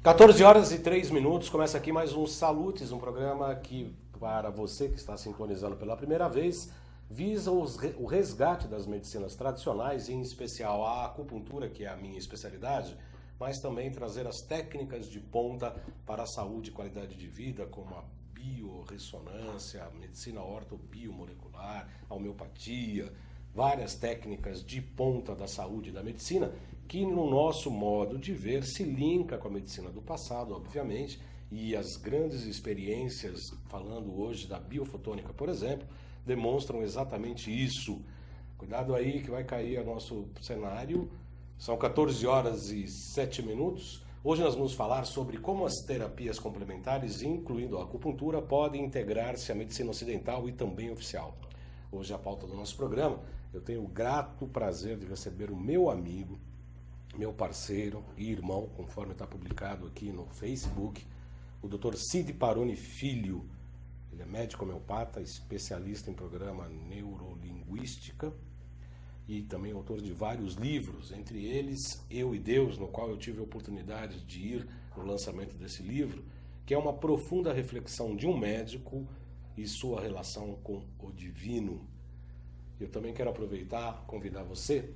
14 horas e 3 minutos, começa aqui mais um Salutes, um programa que, para você que está sintonizando pela primeira vez, visa o resgate das medicinas tradicionais, em especial a acupuntura, que é a minha especialidade, mas também trazer as técnicas de ponta para a saúde e qualidade de vida, como a biorressonância, a medicina ortobiomolecular, a homeopatia, várias técnicas de ponta da saúde e da medicina, que no nosso modo de ver se linka com a medicina do passado, obviamente, e as grandes experiências, falando hoje da biofotônica, por exemplo, demonstram exatamente isso. Cuidado aí que vai cair o nosso cenário. São 14 horas e 7 minutos. Hoje nós vamos falar sobre como as terapias complementares, incluindo a acupuntura, podem integrar-se à medicina ocidental e também oficial. Hoje a pauta do nosso programa, eu tenho o grato prazer de receber o meu amigo, meu parceiro e irmão, conforme está publicado aqui no Facebook, o Dr. Cid Paroni Filho. Ele é médico homeopata, especialista em programa neurolinguística e também autor de vários livros, entre eles Eu e Deus, no qual eu tive a oportunidade de ir no lançamento desse livro, que é uma profunda reflexão de um médico e sua relação com o divino. Eu também quero aproveitar, convidar você,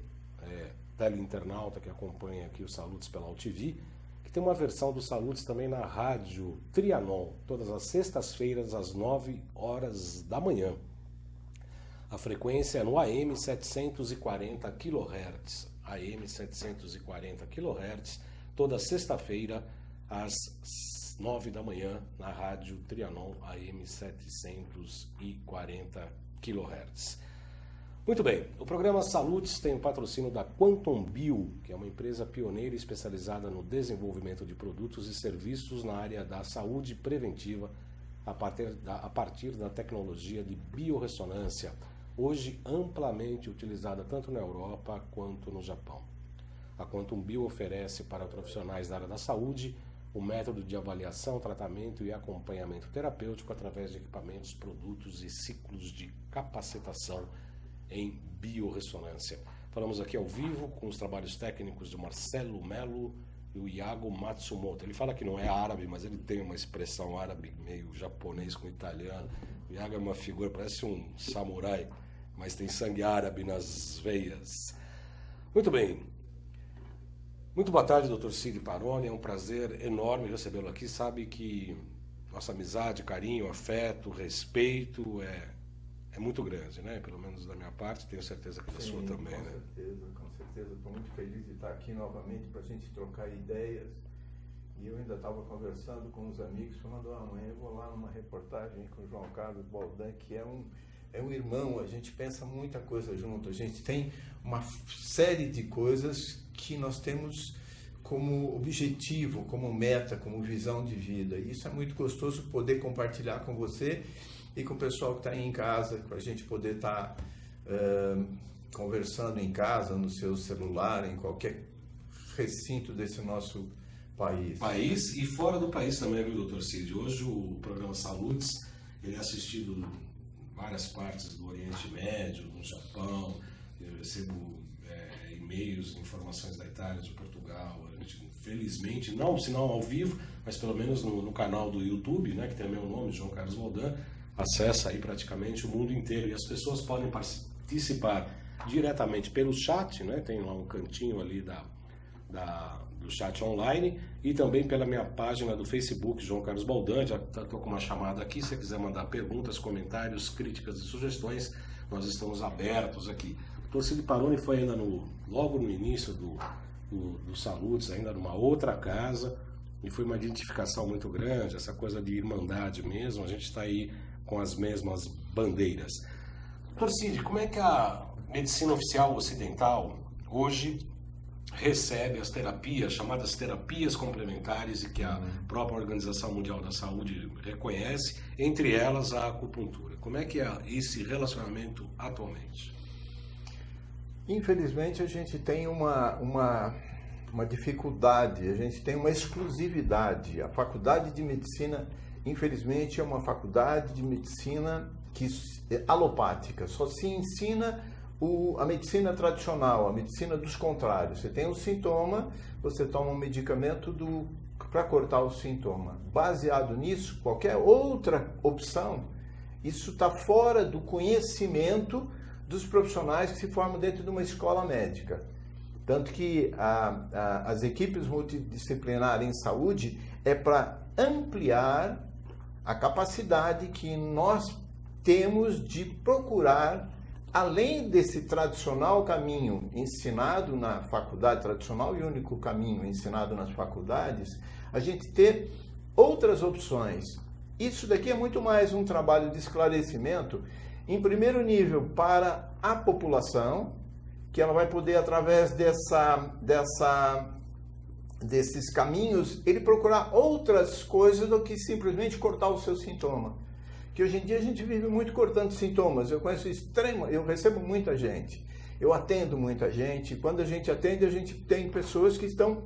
teleinternauta que acompanha aqui o Salutes pela UTV, que tem uma versão do Salutes também na rádio Trianon, todas as sextas-feiras às 9 horas da manhã. A frequência é no AM 740 kHz, AM 740 kHz, toda sexta-feira às 9 da manhã na rádio Trianon AM 740 kHz. Muito bem, o programa Salutes tem o patrocínio da Quantum Bio, que é uma empresa pioneira especializada no desenvolvimento de produtos e serviços na área da saúde preventiva a partir da tecnologia de biorressonância, hoje amplamente utilizada tanto na Europa quanto no Japão. A Quantum Bio oferece para profissionais da área da saúde um método de avaliação, tratamento e acompanhamento terapêutico através de equipamentos, produtos e ciclos de capacitação em biorressonância. Falamos aqui ao vivo com os trabalhos técnicos de Marcelo Melo e o Iago Matsumoto. Ele fala que não é árabe, mas ele tem uma expressão árabe meio japonês com italiano. O Iago é uma figura, parece um samurai, mas tem sangue árabe nas veias. Muito bem. Muito boa tarde, Dr. Cid Paroni. É um prazer enorme recebê-lo aqui. Sabe que nossa amizade, carinho, afeto, respeito é muito grande, né? Pelo menos da minha parte, tenho certeza que da sua também, né? Com certeza. Estou muito feliz de estar aqui novamente para a gente trocar ideias. E eu ainda estava conversando com uns amigos, falando, amanhã eu vou lá numa reportagem com o João Carlos Baldan, que é um irmão, a gente pensa muita coisa junto, a gente tem uma série de coisas que nós temos como objetivo, como meta, como visão de vida. E isso é muito gostoso poder compartilhar com você e com o pessoal que está aí em casa, para a gente poder estar conversando em casa, no seu celular, em qualquer recinto desse nosso país. País e fora do país também, viu, Dr. Cid? Hoje o programa Salutes, ele é assistido em várias partes do Oriente Médio, no Japão, eu recebo e-mails, informações da Itália, de Portugal. A gente, infelizmente, não sinal ao vivo, mas pelo menos no canal do YouTube, né, que tem o meu nome, João Carlos Baldan, acessa aí praticamente o mundo inteiro. E as pessoas podem participar diretamente pelo chat, né, tem lá um cantinho ali do chat online, e também pela minha página do Facebook, João Carlos Baldan. Já estou com uma chamada aqui, se você quiser mandar perguntas, comentários, críticas e sugestões, nós estamos abertos aqui. O Dr. Cid Paroni foi ainda logo no início do Salutes, ainda numa outra casa, e foi uma identificação muito grande, essa coisa de irmandade mesmo, a gente está aí com as mesmas bandeiras. Dr. Cid, como é que a medicina oficial ocidental hoje recebe as terapias, chamadas terapias complementares, e que a própria Organização Mundial da Saúde reconhece, entre elas a acupuntura? Como é que é esse relacionamento atualmente? Infelizmente a gente tem uma dificuldade, a gente tem uma exclusividade. A faculdade de medicina, infelizmente, é uma faculdade de medicina que é alopática, só se ensina a medicina tradicional, a medicina dos contrários. Você tem um sintoma, você toma um medicamento para cortar o sintoma. Baseado nisso, qualquer outra opção, isso está fora do conhecimento dos profissionais que se formam dentro de uma escola médica. Tanto que as equipes multidisciplinares em saúde é para ampliar a capacidade que nós temos de procurar, além desse tradicional caminho ensinado na faculdade, tradicional e único caminho ensinado nas faculdades, a gente ter outras opções. Isso daqui é muito mais um trabalho de esclarecimento, em primeiro nível, para a população, que ela vai poder, através desses caminhos, ele procurar outras coisas do que simplesmente cortar o seu sintoma. Que hoje em dia a gente vive muito cortando sintomas. Eu recebo muita gente, eu atendo muita gente. Quando a gente atende, a gente tem pessoas que estão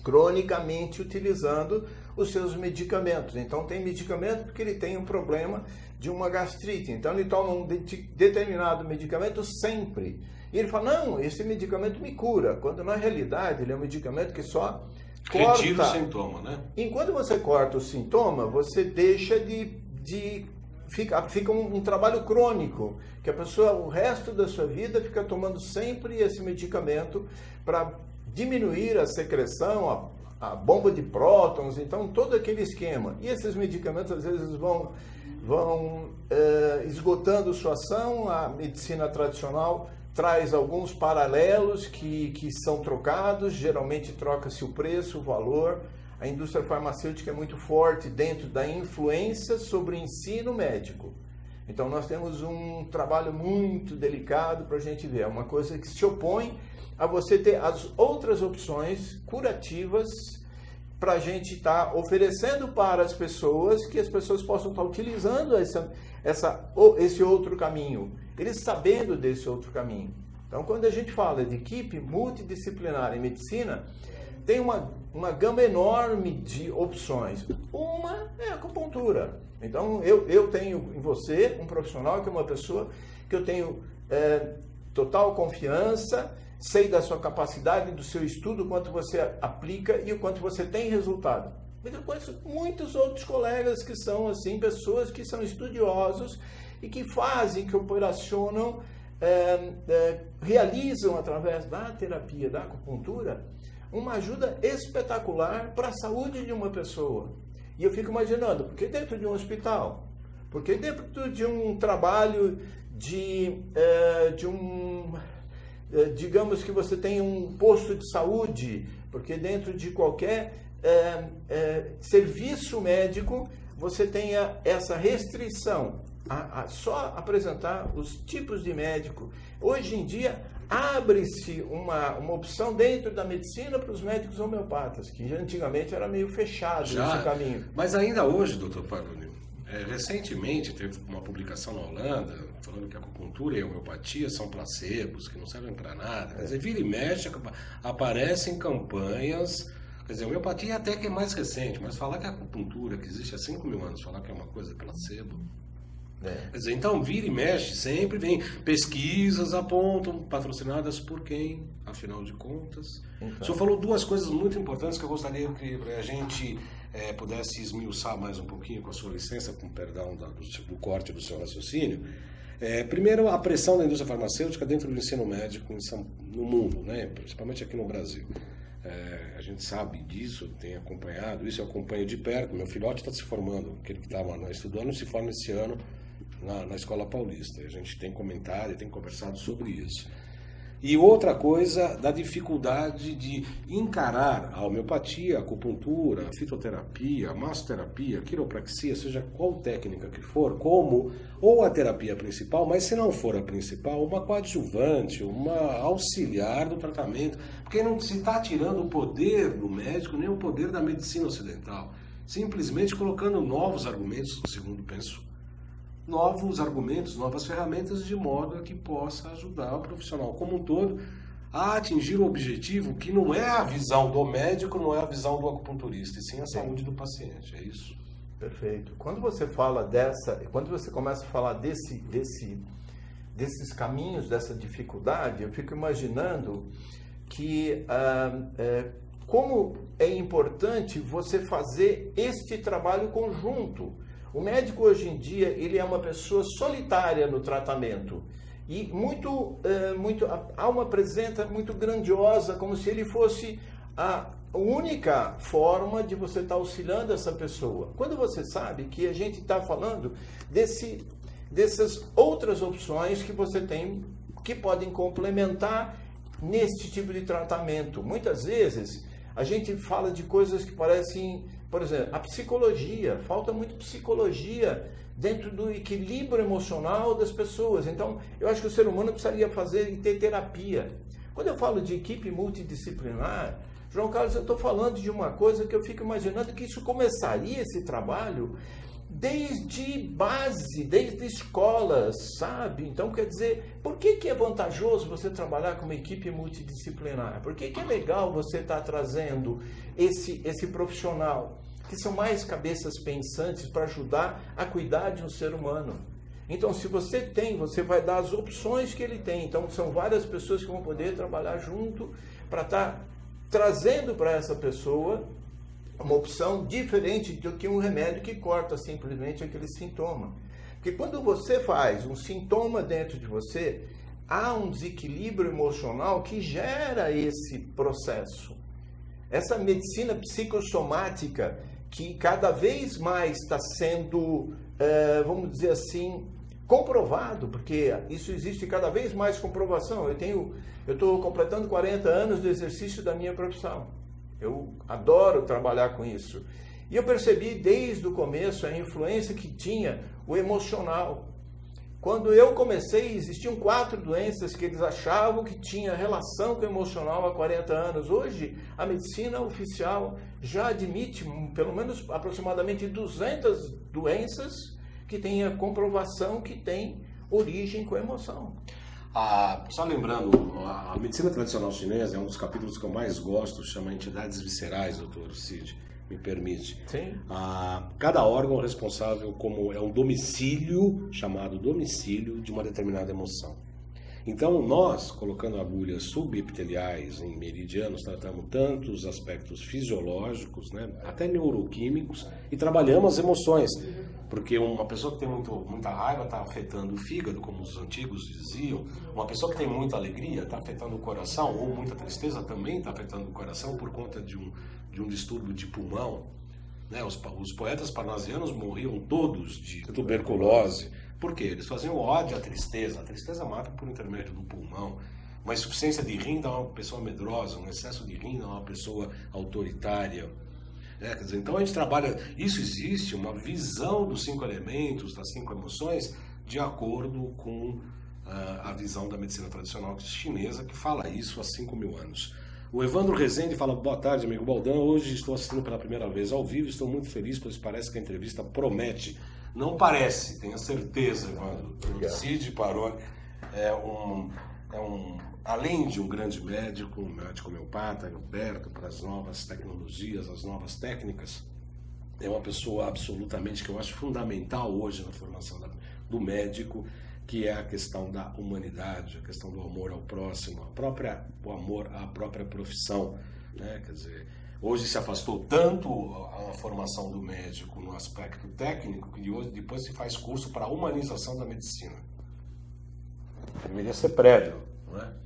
cronicamente utilizando os seus medicamentos. Então tem medicamento porque ele tem um problema de uma gastrite. Então ele toma um determinado medicamento sempre. E ele fala, não, esse medicamento me cura. Quando na realidade ele é um medicamento que só corta. Retira o sintoma, né? Enquanto você corta o sintoma, você deixa fica um trabalho crônico, que a pessoa, o resto da sua vida, fica tomando sempre esse medicamento para diminuir a secreção, a bomba de prótons, então todo aquele esquema. E esses medicamentos às vezes vão esgotando sua ação. A medicina tradicional traz alguns paralelos que são trocados, geralmente troca-se o preço, o valor. A indústria farmacêutica é muito forte dentro da influência sobre o ensino médico. Então nós temos um trabalho muito delicado para a gente ver. É uma coisa que se opõe a você ter as outras opções curativas para a gente estar oferecendo para as pessoas, que as pessoas possam estar utilizando esse outro caminho, eles sabendo desse outro caminho. Então quando a gente fala de equipe multidisciplinar em medicina, tem uma gama enorme de opções. Uma é a acupuntura. Então, eu tenho em você um profissional que é uma pessoa que eu tenho total confiança, sei da sua capacidade, do seu estudo, o quanto você aplica e o quanto você tem resultado. Mas eu conheço muitos outros colegas que são assim, pessoas que são estudiosos e que fazem, que operacionam, realizam através da terapia, da acupuntura, uma ajuda espetacular para a saúde de uma pessoa. E eu fico imaginando, porque dentro de um hospital, porque dentro de um trabalho digamos que você tem um posto de saúde, porque dentro de qualquer serviço médico, você tenha essa restrição a só apresentar os tipos de médico. Hoje em dia, abre-se uma opção dentro da medicina para os médicos homeopatas, que antigamente era meio fechado esse caminho. Mas ainda hoje, doutor Pagoni, recentemente teve uma publicação na Holanda falando que a acupuntura e a homeopatia são placebos, que não servem para nada. Quer dizer, vira e mexe, aparecem campanhas. Quer dizer, a homeopatia até que é mais recente, mas falar que a acupuntura, que existe há 5.000 anos, falar que é uma coisa placebo... Quer dizer, então vira e mexe, sempre vem pesquisas, apontam, patrocinadas por quem, afinal de contas. Então. O senhor falou duas coisas muito importantes que eu gostaria que a gente pudesse esmiuçar mais um pouquinho, com a sua licença, com perdão do corte do seu raciocínio. Primeiro, a pressão da indústria farmacêutica dentro do ensino médico no mundo, né? Principalmente aqui no Brasil. A gente sabe disso, tem acompanhado isso, eu acompanho de perto. Meu filhote está se formando, aquele que estava estudando, se forma esse ano na Escola Paulista. A gente tem comentado e tem conversado sobre isso. E outra coisa, da dificuldade de encarar a homeopatia, a acupuntura, a fitoterapia, a massoterapia, a quiropraxia, seja qual técnica que for, como ou a terapia principal, mas se não for a principal, uma coadjuvante, uma auxiliar do tratamento, porque não se está tirando o poder do médico, nem o poder da medicina ocidental, simplesmente colocando novos argumentos, segundo penso, novos argumentos, novas ferramentas, de modo a que possa ajudar o profissional como um todo a atingir o objetivo que não é a visão do médico, não é a visão do acupunturista, e sim a saúde do paciente, é isso? Perfeito. Quando você fala quando você começa a falar desses caminhos, dessa dificuldade, eu fico imaginando que como é importante você fazer este trabalho conjunto. O médico hoje em dia, ele é uma pessoa solitária no tratamento. E há uma presença muito grandiosa, como se ele fosse a única forma de você estar auxiliando essa pessoa. Quando você sabe que a gente está falando dessas outras opções que você tem, que podem complementar neste tipo de tratamento. Muitas vezes, a gente fala de coisas que parecem, por exemplo, a psicologia. Falta muito psicologia dentro do equilíbrio emocional das pessoas. Então, eu acho que o ser humano precisaria fazer e ter terapia. Quando eu falo de equipe multidisciplinar, João Carlos, eu estou falando de uma coisa que eu fico imaginando que isso começaria, esse trabalho, desde base, desde escolas, sabe? Então, quer dizer, por que é vantajoso você trabalhar com uma equipe multidisciplinar? Por que é legal você estar trazendo esse profissional, que são mais cabeças pensantes para ajudar a cuidar de um ser humano? Então, se você tem, você vai dar as opções que ele tem. Então, são várias pessoas que vão poder trabalhar junto para estar trazendo para essa pessoa uma opção diferente do que um remédio que corta simplesmente aquele sintoma. Porque quando você faz um sintoma dentro de você, há um desequilíbrio emocional que gera esse processo. Essa medicina psicossomática que cada vez mais está sendo, vamos dizer assim, comprovado, porque isso existe cada vez mais comprovação. Eu estou completando 40 anos do exercício da minha profissão. Eu adoro trabalhar com isso. E eu percebi desde o começo a influência que tinha o emocional. Quando eu comecei, existiam 4 doenças que eles achavam que tinha relação com o emocional há 40 anos. Hoje, a medicina oficial já admite pelo menos aproximadamente 200 doenças que têm a comprovação que tem origem com a emoção. Só lembrando, a medicina tradicional chinesa é um dos capítulos que eu mais gosto, chama Entidades Viscerais, doutor Cid, me permite. Sim. Cada órgão responsável como é um domicílio, chamado domicílio de uma determinada emoção. Então, nós, colocando agulhas subepiteliais em meridianos, tratamos tanto os aspectos fisiológicos, né, até neuroquímicos, e trabalhamos as emoções. Porque uma pessoa que tem muita raiva está afetando o fígado, como os antigos diziam. Uma pessoa que tem muita alegria está afetando o coração, ou muita tristeza também está afetando o coração por conta de um distúrbio de pulmão. Né? Os poetas parnasianos morriam todos de tuberculose. Por quê? Eles faziam ódio à tristeza. A tristeza mata por intermédio do pulmão. Uma insuficiência de rim dá uma pessoa medrosa, um excesso de rim dá uma pessoa autoritária. Quer dizer, então a gente trabalha, isso existe, uma visão dos 5 elementos, das 5 emoções, de acordo com a visão da medicina tradicional chinesa, que fala isso há 5.000 anos. O Evandro Rezende fala: boa tarde, amigo Baldan, hoje estou assistindo pela primeira vez ao vivo, estou muito feliz, pois parece que a entrevista promete. Não parece, tenha certeza, Evandro. O Cid Paroni além de um grande médico, um médico homeopata, aberto para as novas tecnologias, as novas técnicas, é uma pessoa absolutamente, que eu acho fundamental hoje na formação do médico, que é a questão da humanidade, a questão do amor ao próximo, o amor à própria profissão. Né? Quer dizer, hoje se afastou tanto a formação do médico no aspecto técnico, que depois se faz curso para a humanização da medicina. Deveria ser prévio, não é?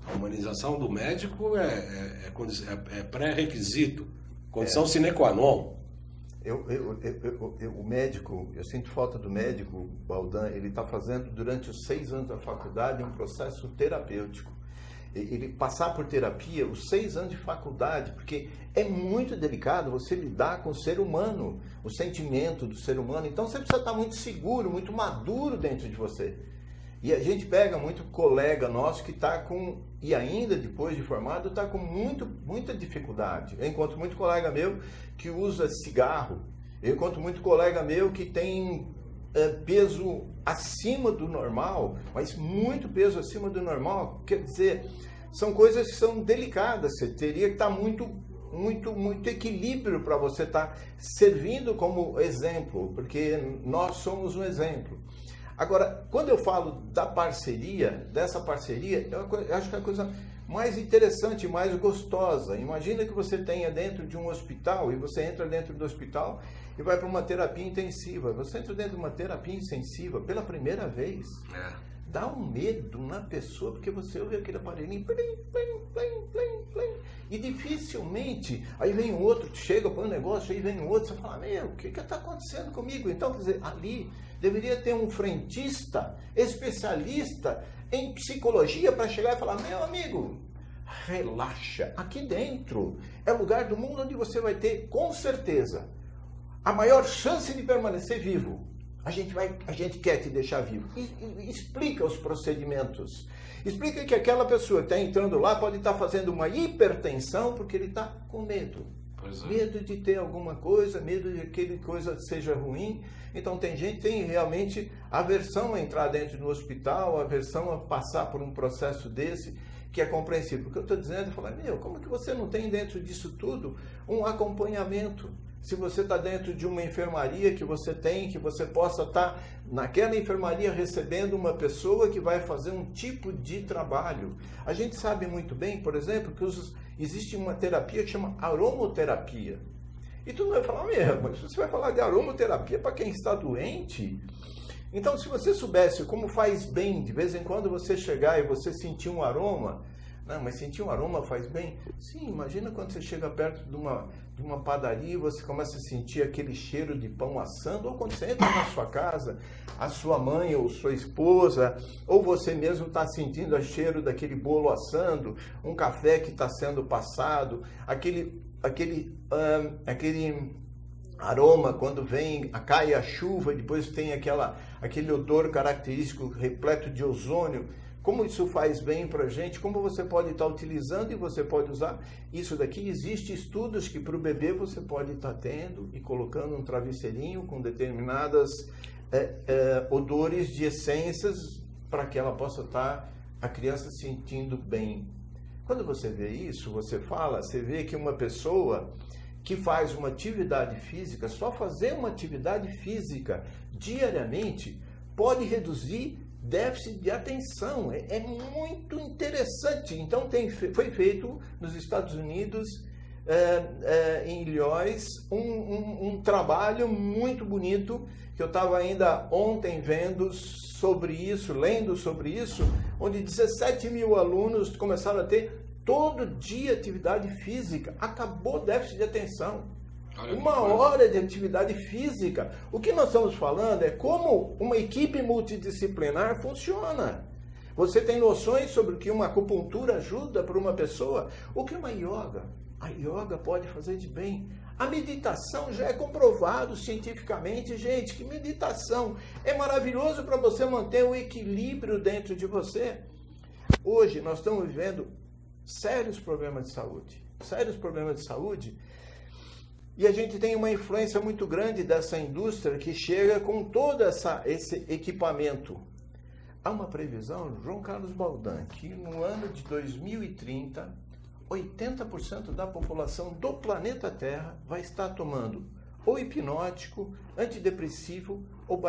A humanização do médico é pré-requisito, condição sine qua non. O médico, eu sinto falta do médico, Baldan, ele está fazendo durante os 6 anos da faculdade um processo terapêutico. Ele passar por terapia, os 6 anos de faculdade, porque é muito delicado você lidar com o ser humano, o sentimento do ser humano. Então você precisa estar muito seguro, muito maduro dentro de você. E a gente pega muito colega nosso que está com, e ainda depois de formado, está com muita dificuldade. Eu encontro muito colega meu que usa cigarro. Eu encontro muito colega meu que tem peso acima do normal, mas muito peso acima do normal. Quer dizer, são coisas que são delicadas. Você teria que estar muito equilíbrio para você estar servindo como exemplo, porque nós somos um exemplo. Agora, quando eu falo dessa parceria, eu acho que é uma coisa mais interessante, mais gostosa. Imagina que você tenha dentro de um hospital e você entra dentro do hospital e vai para uma terapia intensiva. Você entra dentro de uma terapia intensiva pela primeira vez. Dá um medo na pessoa, porque você ouve aquele aparelhinho, plim, plim, plim, plim, plim, e dificilmente, aí vem um outro, chega, põe um negócio, aí vem um outro, você fala, meu, o que está acontecendo comigo? Então, quer dizer, ali deveria ter um frentista, especialista em psicologia, para chegar e falar, meu amigo, relaxa, aqui dentro é o lugar do mundo onde você vai ter, com certeza, a maior chance de permanecer vivo. A gente quer te deixar vivo. Explica os procedimentos. Explica que aquela pessoa que está entrando lá pode estar fazendo uma hipertensão porque ele está com medo. Medo de ter alguma coisa, medo de que aquela coisa seja ruim. Então tem gente que tem realmente aversão a entrar dentro do hospital, aversão a passar por um processo desse, que é compreensível. O que eu estou dizendo é falar, meu, como que você não tem dentro disso tudo um acompanhamento? Se você está dentro de uma enfermaria que você possa estar naquela enfermaria recebendo uma pessoa que vai fazer um tipo de trabalho. A gente sabe muito bem, por exemplo, que existe uma terapia que chama aromoterapia. E tu não vai falar, mas você vai falar de aromoterapia para quem está doente? Então, se você soubesse como faz bem, de vez em quando você chegar e você sentir um aroma, não, mas sentir um aroma faz bem? Sim, imagina quando você chega perto de uma padaria e você começa a sentir aquele cheiro de pão assando, ou quando você entra na sua casa, a sua mãe ou sua esposa, ou você mesmo está sentindo o cheiro daquele bolo assando, um café que está sendo passado, aquele aroma quando cai a chuva e depois tem aquele odor característico repleto de ozônio. Como isso faz bem para a gente, como você pode estar utilizando e você pode usar isso daqui. Existem estudos que para o bebê você pode estar tendo e colocando um travesseirinho com determinadas odores de essências para que ela possa estar, a criança, sentindo bem. Quando você vê isso, você vê que uma pessoa que faz uma atividade física, só fazer uma atividade física diariamente pode reduzir déficit de atenção. É muito interessante. Então foi feito nos Estados Unidos, em Illinois, um trabalho muito bonito que eu estava ainda ontem lendo sobre isso, onde 17 mil alunos começaram a ter todo dia atividade física. Acabou o déficit de atenção. Uma hora de atividade física. O que nós estamos falando é como uma equipe multidisciplinar funciona. Você tem noções sobre o que uma acupuntura ajuda para uma pessoa, o que uma yoga. A yoga pode fazer de bem. A meditação já é comprovado cientificamente, gente, que meditação é maravilhoso para você manter o equilíbrio dentro de você. Hoje nós estamos vivendo sérios problemas de saúde, e a gente tem uma influência muito grande dessa indústria que chega com todo esse equipamento. Há uma previsão, João Carlos Baldan, que no ano de 2030, 80% da população do planeta Terra vai estar tomando ou hipnótico, antidepressivo ou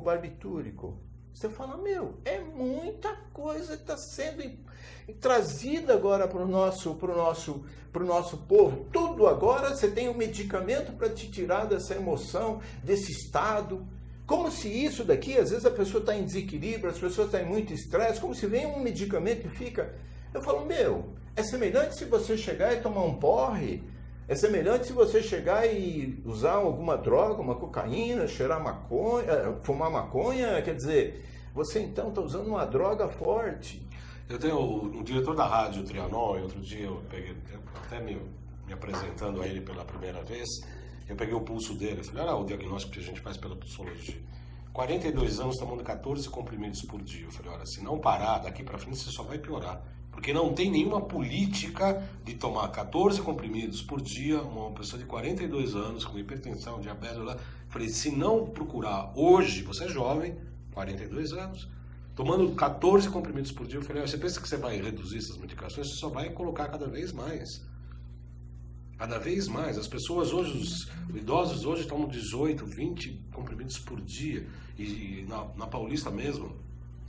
barbitúrico. Você fala, é muita coisa que está sendo trazida agora para o nosso povo. Tudo agora você tem um medicamento para te tirar dessa emoção, desse estado. Como se isso daqui, às vezes a pessoa está em desequilíbrio, as pessoas estão em muito estresse, como se vem um medicamento e fica... Eu falo, é semelhante se você chegar e tomar um porre, é semelhante se você chegar e usar alguma droga, uma cocaína, cheirar maconha, fumar maconha, quer dizer, você então está usando uma droga forte. Eu tenho um diretor da rádio Trianon, e outro dia eu peguei, até me apresentando a ele pela primeira vez, eu peguei o pulso dele, eu falei, olha o diagnóstico que a gente faz pela pulsologia. 42 anos tomando 14 comprimidos por dia. Eu falei, olha, se não parar, daqui para frente você só vai piorar. Porque não tem nenhuma política de tomar 14 comprimidos por dia, uma pessoa de 42 anos, com hipertensão, diabetes, eu falei, se não procurar hoje, você é jovem, 42 anos, tomando 14 comprimidos por dia, eu falei, você pensa que você vai reduzir essas medicações? Você só vai colocar cada vez mais. Cada vez mais. As pessoas hoje, os idosos hoje tomam 18, 20 comprimidos por dia. E na Paulista mesmo,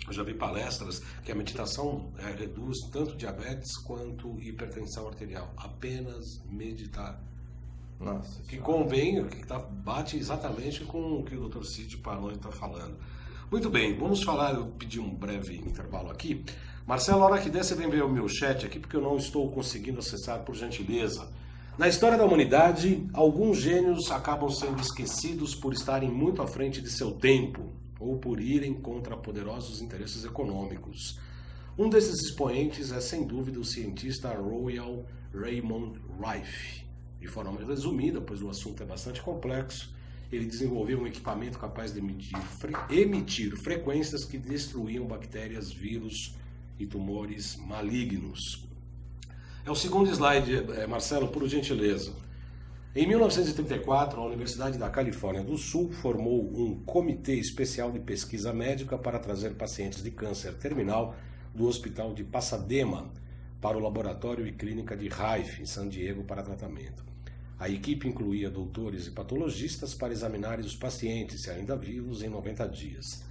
Eu já vi palestras que a meditação reduz tanto diabetes quanto hipertensão arterial. Apenas meditar. Nossa, que convém, que bate exatamente com o que o Dr. Cid Paroni está falando. Muito bem, vamos falar, eu pedi um breve intervalo aqui. Marcelo, a hora que der, você vem ver o meu chat aqui, porque eu não estou conseguindo acessar, por gentileza. Na história da humanidade, alguns gênios acabam sendo esquecidos por estarem muito à frente de seu tempo, ou por irem contra poderosos interesses econômicos. Um desses expoentes é, sem dúvida, o cientista Royal Raymond Rife. De forma resumida, pois o assunto é bastante complexo, ele desenvolveu um equipamento capaz de emitir frequências que destruíam bactérias, vírus e tumores malignos. É o segundo slide, Marcelo, por gentileza. Em 1934, a Universidade da Califórnia do Sul formou um comitê especial de pesquisa médica para trazer pacientes de câncer terminal do Hospital de Pasadena para o laboratório e clínica de Rife, em San Diego, para tratamento. A equipe incluía doutores e patologistas para examinarem os pacientes, ainda vivos, em 90 dias.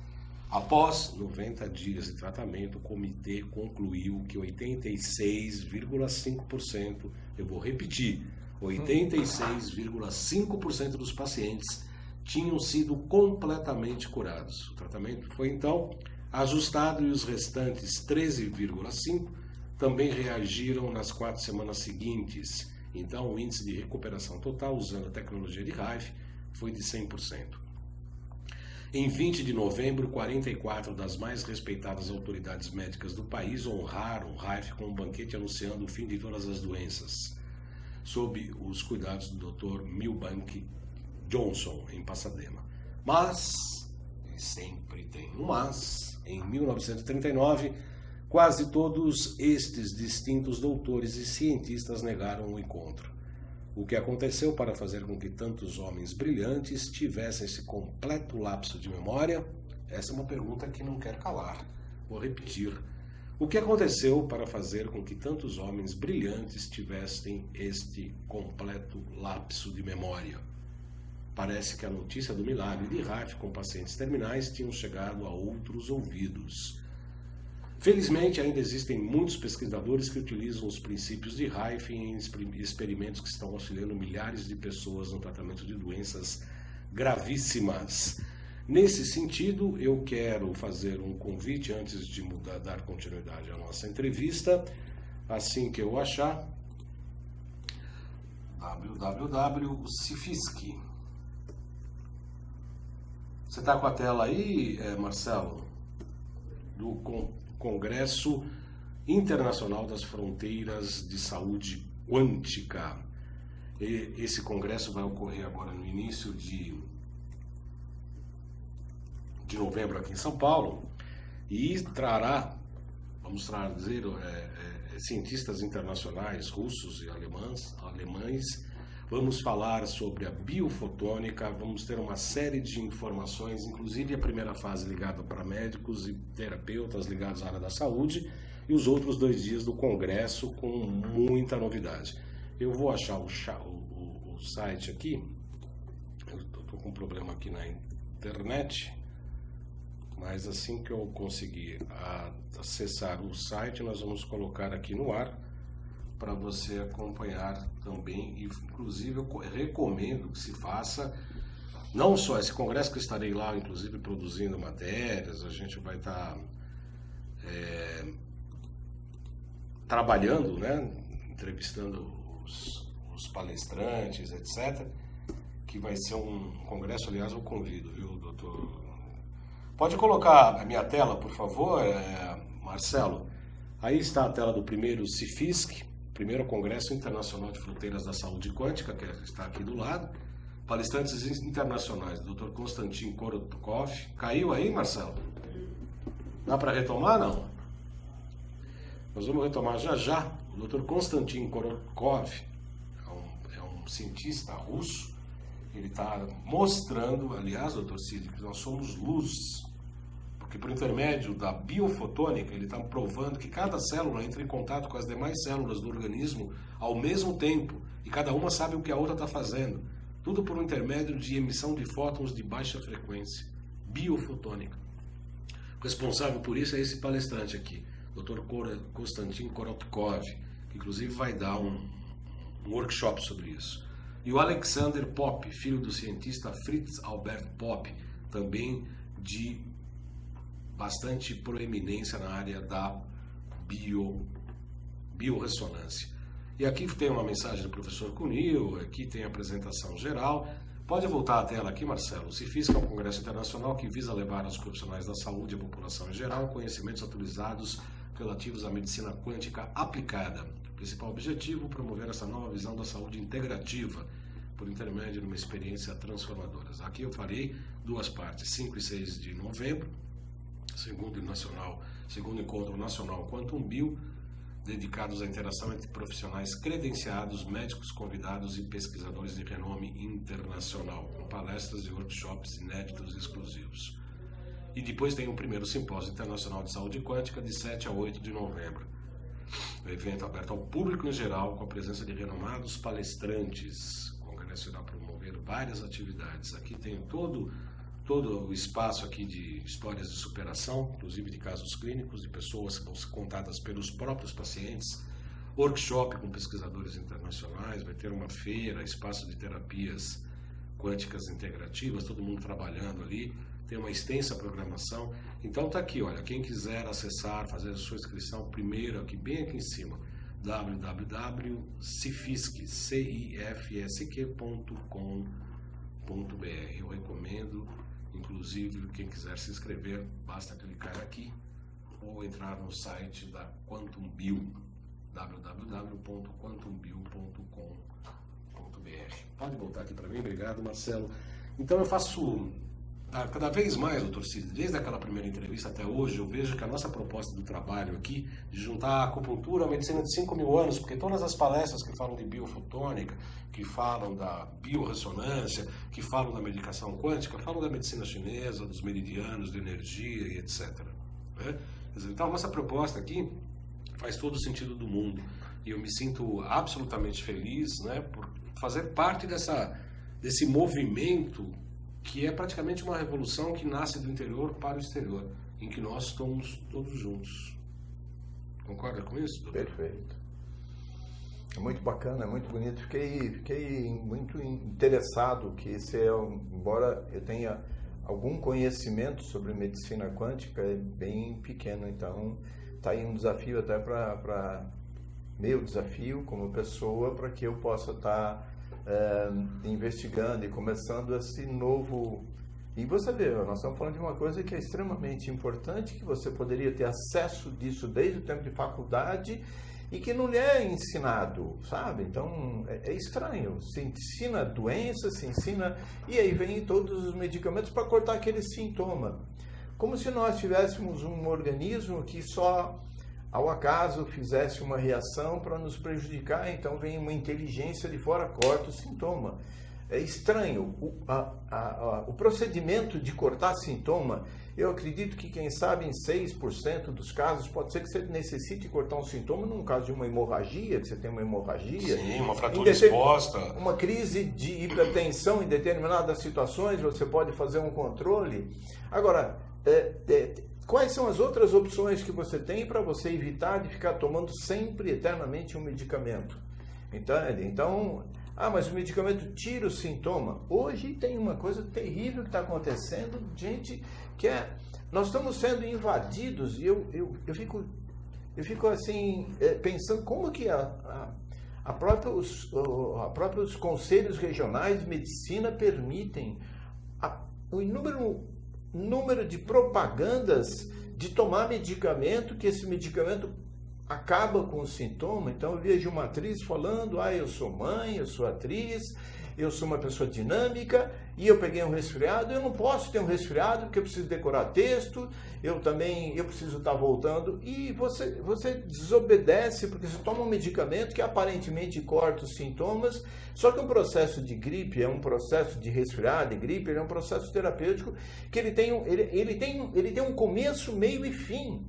Após 90 dias de tratamento, o comitê concluiu que 86,5%, eu vou repetir, 86,5% dos pacientes tinham sido completamente curados. O tratamento foi, então, ajustado e os restantes 13,5% também reagiram nas 4 semanas seguintes. Então, o índice de recuperação total usando a tecnologia de Rife foi de 100%. Em 20 de novembro, 44 das mais respeitadas autoridades médicas do país honraram Rife com um banquete anunciando o fim de todas as doenças, sob os cuidados do Dr. Milbank Johnson, em Pasadena. Mas, e sempre tem um mas, em 1939, quase todos estes distintos doutores e cientistas negaram o encontro. O que aconteceu para fazer com que tantos homens brilhantes tivessem esse completo lapso de memória? Essa é uma pergunta que não quer calar. Vou repetir. O que aconteceu para fazer com que tantos homens brilhantes tivessem este completo lapso de memória? Parece que a notícia do milagre de Rife com pacientes terminais tinha chegado a outros ouvidos. Felizmente, ainda existem muitos pesquisadores que utilizam os princípios de Rife em experimentos que estão auxiliando milhares de pessoas no tratamento de doenças gravíssimas. Nesse sentido, eu quero fazer um convite antes de dar continuidade à nossa entrevista. Assim que eu achar, www.cifisc. Você está com a tela aí, Marcelo? Do Congresso Internacional das Fronteiras de Saúde Quântica. Esse congresso vai ocorrer agora no início de novembro aqui em São Paulo e trará, vamos trazer cientistas internacionais, russos e alemães. Vamos falar sobre a biofotônica, vamos ter uma série de informações, inclusive a primeira fase ligada para médicos e terapeutas ligados à área da saúde, e os outros 2 dias do congresso com muita novidade. Eu vou achar o site aqui, eu estou com um problema aqui na internet, mas assim que eu conseguir acessar o site, nós vamos colocar aqui no ar, para você acompanhar também, e inclusive eu recomendo que se faça, não só esse congresso, que eu estarei lá, inclusive produzindo matérias, a gente vai estar trabalhando, né, entrevistando os palestrantes, etc., que vai ser um congresso, aliás, eu convido, viu, doutor? Pode colocar a minha tela, por favor, Marcelo? Aí está a tela do primeiro CIFISC, primeiro Congresso Internacional de Fronteiras da Saúde Quântica, que está aqui do lado. Palestrantes internacionais, Dr. Konstantin Korotkov. Caiu aí, Marcelo? Dá para retomar, não? Nós vamos retomar já. O Dr. Konstantin Korotkov é um cientista russo. Ele está mostrando, aliás, Dr. Cid, que nós somos luz. Porque por intermédio da biofotônica, ele está provando que cada célula entra em contato com as demais células do organismo ao mesmo tempo, e cada uma sabe o que a outra está fazendo. Tudo por intermédio de emissão de fótons de baixa frequência, biofotônica. responsável por isso é esse palestrante aqui, Dr. Konstantin Korotkov, que inclusive vai dar um workshop sobre isso. E o Alexander Popp, filho do cientista Fritz Albert Popp, também de bastante proeminência na área da biorressonância. E aqui tem uma mensagem do professor Cunil, aqui tem a apresentação geral. Pode voltar à tela aqui, Marcelo. O CIFISC é um congresso internacional que visa levar aos profissionais da saúde e à população em geral conhecimentos atualizados relativos à medicina quântica aplicada. O principal objetivo, promover essa nova visão da saúde integrativa, por intermédio de uma experiência transformadora. Aqui eu farei duas partes, 5 e 6 de novembro, segundo encontro nacional Quantum Bio, dedicados à interação entre profissionais credenciados, médicos convidados e pesquisadores de renome internacional, com palestras e workshops inéditos e exclusivos. E depois tem o primeiro simpósio internacional de saúde quântica, de 7 a 8 de novembro. O evento aberto ao público em geral, com a presença de renomados palestrantes. O congresso irá promover várias atividades. Aqui tem todo o espaço aqui de histórias de superação, inclusive de casos clínicos, de pessoas que vão ser contadas pelos próprios pacientes, workshop com pesquisadores internacionais, vai ter uma feira, espaço de terapias quânticas integrativas, todo mundo trabalhando ali, tem uma extensa programação. Então tá aqui, olha, quem quiser acessar, fazer a sua inscrição, primeiro aqui, bem aqui em cima, www.cifisc.com.br. Eu recomendo. Inclusive, quem quiser se inscrever, basta clicar aqui ou entrar no site da Quantum Bio, www.quantumbio.com.br. Pode voltar aqui para mim, obrigado, Marcelo. Então eu faço, cada vez mais, doutor Cid, desde aquela primeira entrevista até hoje, eu vejo que a nossa proposta do trabalho aqui, de juntar a acupuntura à medicina de 5.000 anos, porque todas as palestras que falam de biofotônica, que falam da biorressonância, que falam da medicação quântica, falam da medicina chinesa, dos meridianos de energia e etc. Né? Então, a nossa proposta aqui faz todo o sentido do mundo. E eu me sinto absolutamente feliz, né, por fazer parte desse movimento que é praticamente uma revolução que nasce do interior para o exterior, em que nós estamos todos juntos. Concorda com isso, doutor? Perfeito. É muito bacana, é muito bonito. Fiquei muito interessado que embora eu tenha algum conhecimento sobre medicina quântica, é bem pequeno. Então, está aí um desafio até meu desafio como pessoa, para que eu possa estar investigando e começando esse novo. E você vê, nós estamos falando de uma coisa que é extremamente importante, que você poderia ter acesso disso desde o tempo de faculdade e que não lhe é ensinado, sabe? Então, é estranho. Se ensina doença, se ensina... E aí vem todos os medicamentos para cortar aquele sintoma. Como se nós tivéssemos um organismo que só, ao acaso, fizesse uma reação para nos prejudicar, então vem uma inteligência de fora, corta o sintoma. É estranho. O procedimento de cortar sintoma, eu acredito que, quem sabe, em 6% dos casos, pode ser que você necessite cortar um sintoma num caso de uma hemorragia, que você tem uma hemorragia. Sim, uma fratura exposta. Uma crise de hipertensão em determinadas situações, você pode fazer um controle. Agora, quais são as outras opções que você tem para você evitar de ficar tomando sempre, eternamente, um medicamento? Então, mas o medicamento tira o sintoma. Hoje tem uma coisa terrível que está acontecendo, gente, que nós estamos sendo invadidos, e eu fico assim, pensando como que próprios conselhos regionais de medicina permitem o número de propagandas de tomar medicamento, que esse medicamento acaba com o sintoma. Então eu vejo uma atriz falando, eu sou mãe, eu sou atriz, eu sou uma pessoa dinâmica e eu peguei um resfriado. Eu não posso ter um resfriado porque eu preciso decorar texto, eu preciso estar voltando, e você desobedece porque você toma um medicamento que aparentemente corta os sintomas. Só que um processo de gripe é um processo de resfriado, de gripe, ele é um processo terapêutico que ele tem um começo, meio e fim.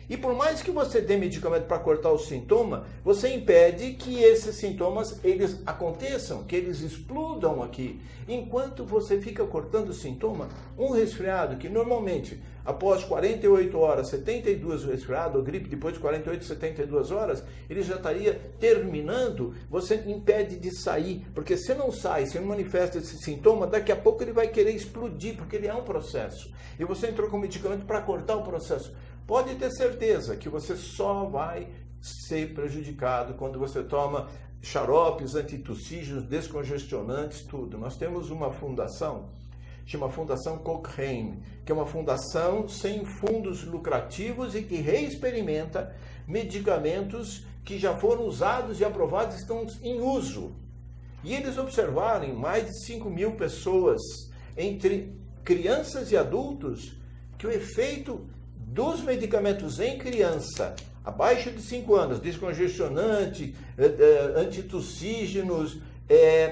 E por mais que você dê medicamento para cortar o sintoma, você impede que esses sintomas eles aconteçam, que eles explodam aqui. Enquanto você fica cortando o sintoma, um resfriado que normalmente após 48 horas, 72 resfriado ou gripe, depois de 48, 72 horas, ele já estaria terminando, você impede de sair, porque se não sai, se não manifesta esse sintoma, daqui a pouco ele vai querer explodir, porque ele é um processo. E você entrou com medicamento para cortar o processo. Pode ter certeza que você só vai ser prejudicado quando você toma xaropes, antitussígenos, descongestionantes, tudo. Nós temos uma fundação, chama Fundação Cochrane, que é uma fundação sem fundos lucrativos e que reexperimenta medicamentos que já foram usados e aprovados, estão em uso. E eles observaram em mais de 5.000 pessoas, entre crianças e adultos, que o efeito dos medicamentos em criança abaixo de 5 anos, descongestionante, antitussígenos,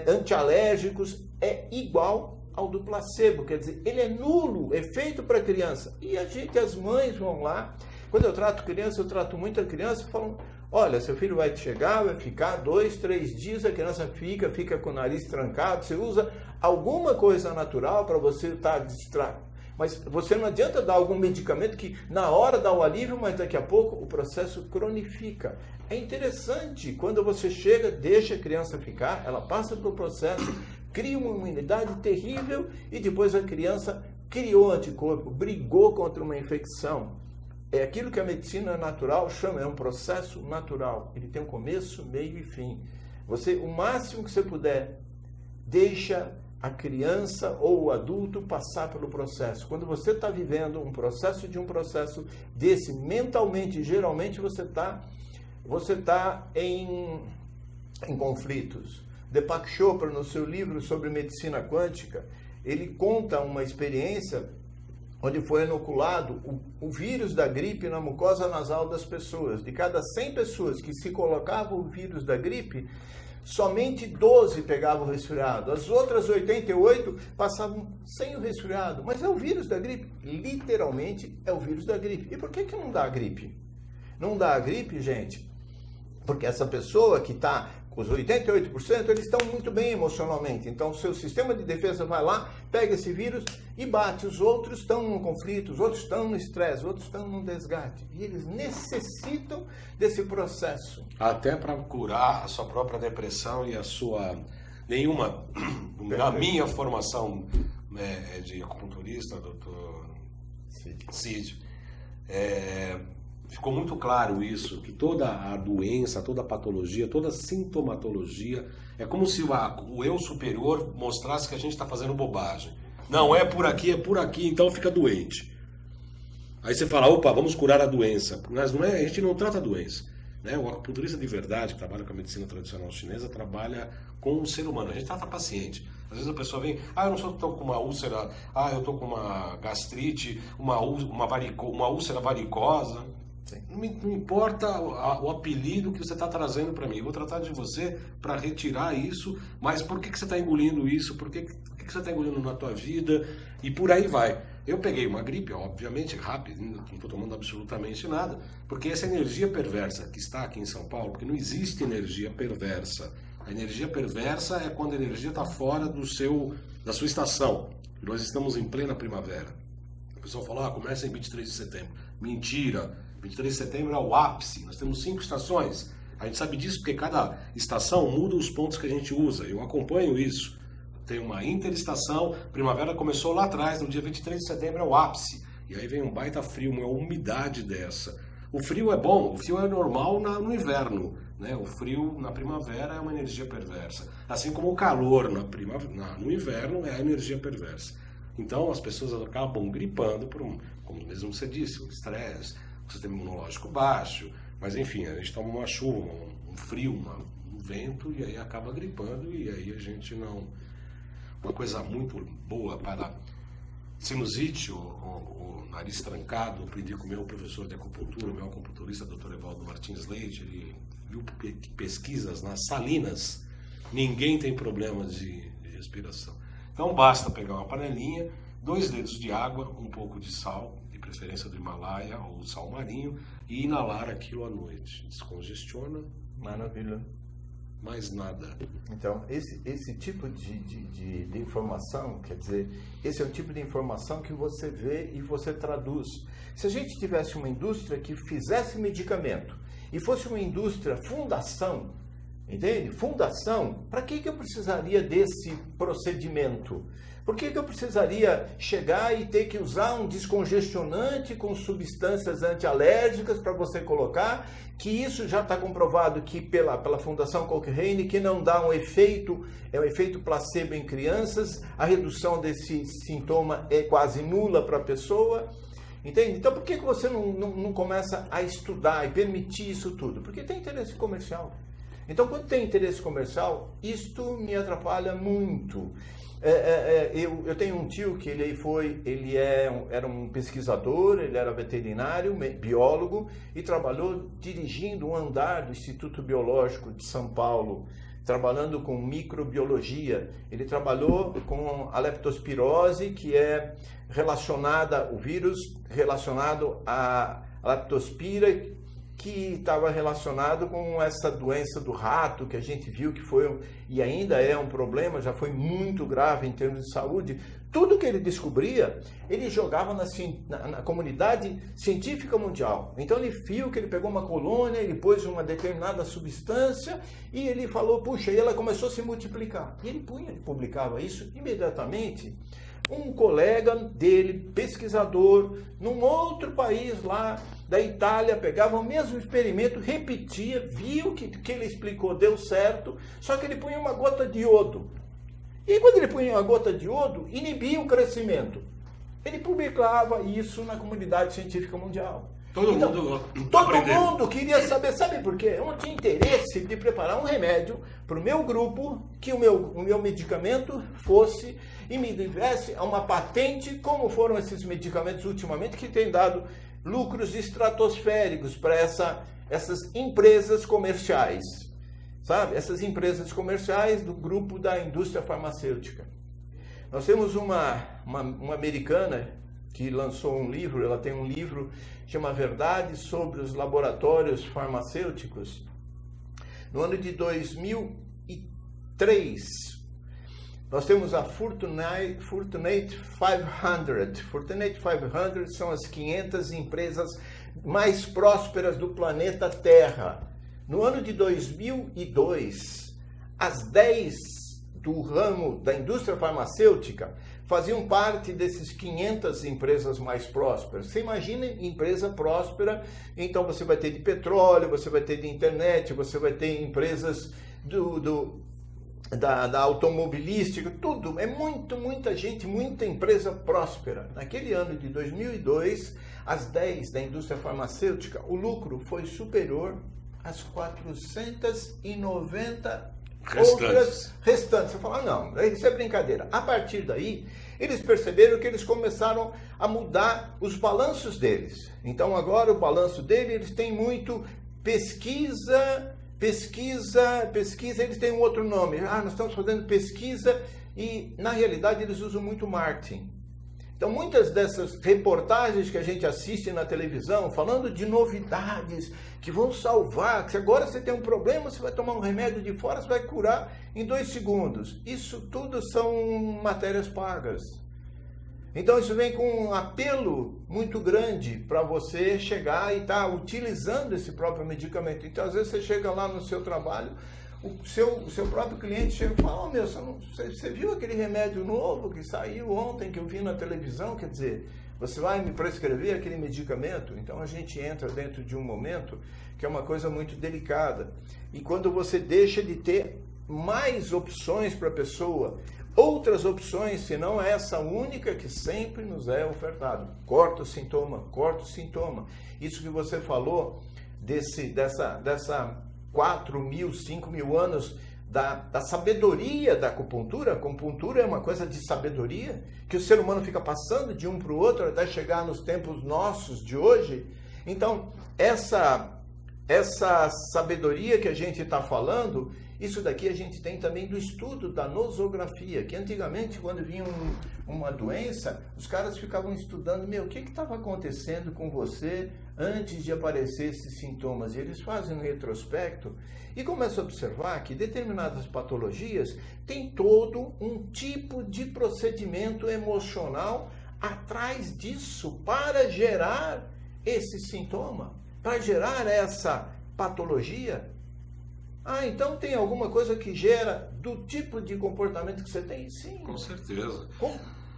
antialérgicos, é igual ao do placebo, quer dizer, ele é nulo, efeito para criança. E as mães vão lá, quando eu trato criança, eu trato muita criança, falam, olha, seu filho vai chegar, vai ficar 2, 3 dias, a criança fica com o nariz trancado, você usa alguma coisa natural para você estar distraído. Mas você não adianta dar algum medicamento que na hora dá o alívio, mas daqui a pouco o processo cronifica. É interessante, quando você chega, deixa a criança ficar, ela passa pelo processo, cria uma imunidade terrível e depois a criança criou anticorpo, brigou contra uma infecção. É aquilo que a medicina natural chama, é um processo natural. Ele tem um começo, meio e fim. Você, o máximo que você puder, deixa a criança ou o adulto passar pelo processo. Quando você está vivendo um processo desse, mentalmente, geralmente você tá em conflitos. Deepak Chopra, no seu livro sobre medicina quântica, ele conta uma experiência onde foi inoculado o vírus da gripe na mucosa nasal das pessoas. De cada 100 pessoas que se colocavam o vírus da gripe, somente 12 pegavam o resfriado. As outras 88 passavam sem o resfriado. Mas é o vírus da gripe. Literalmente é o vírus da gripe. E por que não dá a gripe? Não dá a gripe, gente, porque essa pessoa que está com os 88%, eles estão muito bem emocionalmente. Então, o seu sistema de defesa vai lá, pega esse vírus e bate. Os outros estão no conflito, os outros estão no estresse, os outros estão no desgaste. E eles necessitam desse processo. Até para curar a sua própria depressão e a sua... Na minha formação de acupunturista, doutor Cid, ficou muito claro isso, que toda a doença, toda a patologia, toda a sintomatologia, é como se o eu superior mostrasse que a gente está fazendo bobagem. Não, é por aqui, então fica doente. Aí você fala, opa, vamos curar a doença. Mas não é, a gente não trata a doença. Né? O acupunturista de verdade, que trabalha com a medicina tradicional chinesa, trabalha com o ser humano. A gente trata paciente. Às vezes a pessoa vem, eu não estou com uma úlcera, eu estou com uma gastrite, uma úlcera varicosa. Não importa o apelido que você está trazendo para mim. Eu vou tratar de você para retirar isso, mas por que você está engolindo isso? Por que você está engolindo na tua vida? E por aí vai. Eu peguei uma gripe, obviamente, rápido, não estou tomando absolutamente nada, porque essa energia perversa que está aqui em São Paulo, porque não existe energia perversa. A energia perversa é quando a energia está fora da sua estação. Nós estamos em plena primavera. O pessoal fala, começa em 23 de setembro. Mentira! 23 de setembro é o ápice. Nós temos 5 estações. A gente sabe disso porque cada estação muda os pontos que a gente usa. Eu acompanho isso. Tem uma interestação. Primavera começou lá atrás, no dia 23 de setembro é o ápice. E aí vem um baita frio, uma umidade dessa. O frio é bom, o frio é normal no inverno. Né? O frio na primavera é uma energia perversa. Assim como o calor no inverno é a energia perversa. Então as pessoas acabam gripando por como mesmo você disse, o estresse, o sistema imunológico baixo, mas enfim, a gente toma uma chuva, um frio, um vento e aí acaba gripando e aí a gente não... Uma coisa muito boa para sinusite, o nariz trancado, aprendi com o meu professor de acupuntura, meu acupunturista, Dr. Evaldo Martins Leite, ele viu pesquisas nas salinas, ninguém tem problema de respiração. Então basta pegar uma panelinha, 2 dedos de água, um pouco de sal, de preferência do Himalaia ou sal marinho, e inalar aquilo à noite. Descongestiona. Maravilha. Mais nada. Então, esse tipo de informação, quer dizer, esse é o tipo de informação que você vê e você traduz. Se a gente tivesse uma indústria que fizesse medicamento e fosse uma indústria fundação, entende? Fundação, para que eu precisaria desse procedimento? Por que eu precisaria chegar e ter que usar um descongestionante com substâncias antialérgicas para você colocar, que isso já está comprovado que pela Fundação Cochrane, que não dá um efeito, é um efeito placebo em crianças, a redução desse sintoma é quase nula para a pessoa, entende? Então por que você não começa a estudar e permitir isso tudo? Porque tem interesse comercial. Então quando tem interesse comercial, isto me atrapalha muito. Eu tenho um tio que era um pesquisador, ele era veterinário, biólogo e trabalhou dirigindo um andar do Instituto Biológico de São Paulo, trabalhando com microbiologia. Ele trabalhou com a leptospirose, que é relacionada, o vírus relacionado à leptospira, que estava relacionado com essa doença do rato, que a gente viu que foi, e ainda é um problema, já foi muito grave em termos de saúde. Tudo que ele descobria, ele jogava na comunidade científica mundial. Então ele viu que ele pegou uma colônia, ele pôs uma determinada substância, e ele falou, puxa, e ela começou a se multiplicar. E ele publicava isso imediatamente. Um colega dele, pesquisador, num outro país lá da Itália, pegava o mesmo experimento, repetia, viu que ele explicou deu certo, só que ele punha uma gota de iodo. E quando ele punha uma gota de iodo, inibia o crescimento. Ele publicava isso na comunidade científica mundial. Todo mundo queria saber, sabe por quê? Eu não tinha interesse de preparar um remédio para o meu grupo, que o meu medicamento fosse e me desse uma patente, como foram esses medicamentos ultimamente, que têm dado lucros estratosféricos para essas empresas comerciais, sabe? Essas empresas comerciais do grupo da indústria farmacêutica. Nós temos uma americana que lançou um livro, ela tem um livro que chama Verdade sobre os Laboratórios Farmacêuticos. No ano de 2003, nós temos a Fortunate 500. Fortunate 500 são as 500 empresas mais prósperas do planeta Terra. No ano de 2002, as 10 do ramo da indústria farmacêutica faziam parte desses 500 empresas mais prósperas. Você imagina empresa próspera, então você vai ter de petróleo, você vai ter de internet, você vai ter empresas da automobilística, tudo. É muita gente, muita empresa próspera. Naquele ano de 2002, as 10 da indústria farmacêutica, o lucro foi superior às 490 outras restantes. Você fala, não, isso é brincadeira. A partir daí, eles perceberam que eles começaram a mudar os balanços deles. Então agora o balanço deles, eles têm muito pesquisa, eles têm um outro nome. Nós estamos fazendo pesquisa e na realidade eles usam muito marketing. Então, muitas dessas reportagens que a gente assiste na televisão, falando de novidades que vão salvar, que agora você tem um problema, você vai tomar um remédio de fora, você vai curar em 2 segundos. Isso tudo são matérias pagas. Então, isso vem com um apelo muito grande para você chegar e estar utilizando esse próprio medicamento. Então, às vezes você chega lá no seu trabalho, o seu próprio cliente chega e fala, você viu aquele remédio novo que saiu ontem, que eu vi na televisão? Quer dizer, você vai me prescrever aquele medicamento? Então a gente entra dentro de um momento que é uma coisa muito delicada. E quando você deixa de ter mais opções para a pessoa, outras opções, senão essa única que sempre nos é ofertada. Corta o sintoma. Isso que você falou dessa 4.000, 5.000 anos da sabedoria da acupuntura. A acupuntura é uma coisa de sabedoria que o ser humano fica passando de um para o outro até chegar nos tempos nossos de hoje. Então, essa sabedoria que a gente está falando, isso daqui a gente tem também do estudo da nosografia, que antigamente, quando vinha uma doença, os caras ficavam estudando, o que estava acontecendo com você antes de aparecer esses sintomas. E eles fazem um retrospecto e começam a observar que determinadas patologias têm todo um tipo de procedimento emocional atrás disso para gerar esse sintoma, para gerar essa patologia. Ah, então tem alguma coisa que gera do tipo de comportamento que você tem? Sim. Com certeza.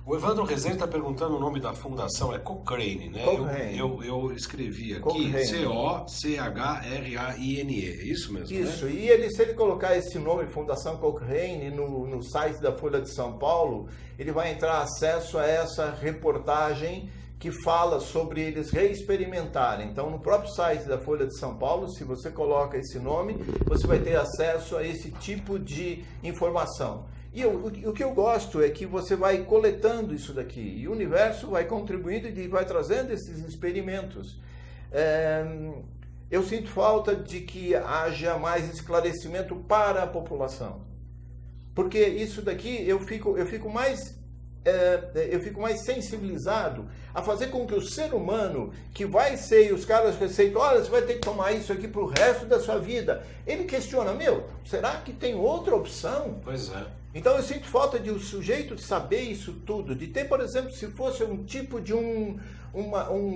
O Evandro Rezende está perguntando o nome da fundação, é Cochrane, né? Cochrane. Eu escrevi aqui, Cochrane. C-O-C-H-R-A-I-N-E, é isso mesmo? Isso, né? E se ele colocar esse nome, Fundação Cochrane, no site da Folha de São Paulo, ele vai entrar acesso a essa reportagem que fala sobre eles reexperimentarem. Então, no próprio site da Folha de São Paulo, se você coloca esse nome, você vai ter acesso a esse tipo de informação. E o que eu gosto é que você vai coletando isso daqui, e o universo vai contribuindo e vai trazendo esses experimentos. Eu sinto falta de que haja mais esclarecimento para a população. Porque isso daqui eu fico mais sensibilizado a fazer com que o ser humano, que vai ser, e os caras receitam, olha, você vai ter que tomar isso aqui para o resto da sua vida. Ele questiona, será que tem outra opção? Pois é. Então eu sinto falta de o sujeito de saber isso tudo, de ter, por exemplo, se fosse um tipo de um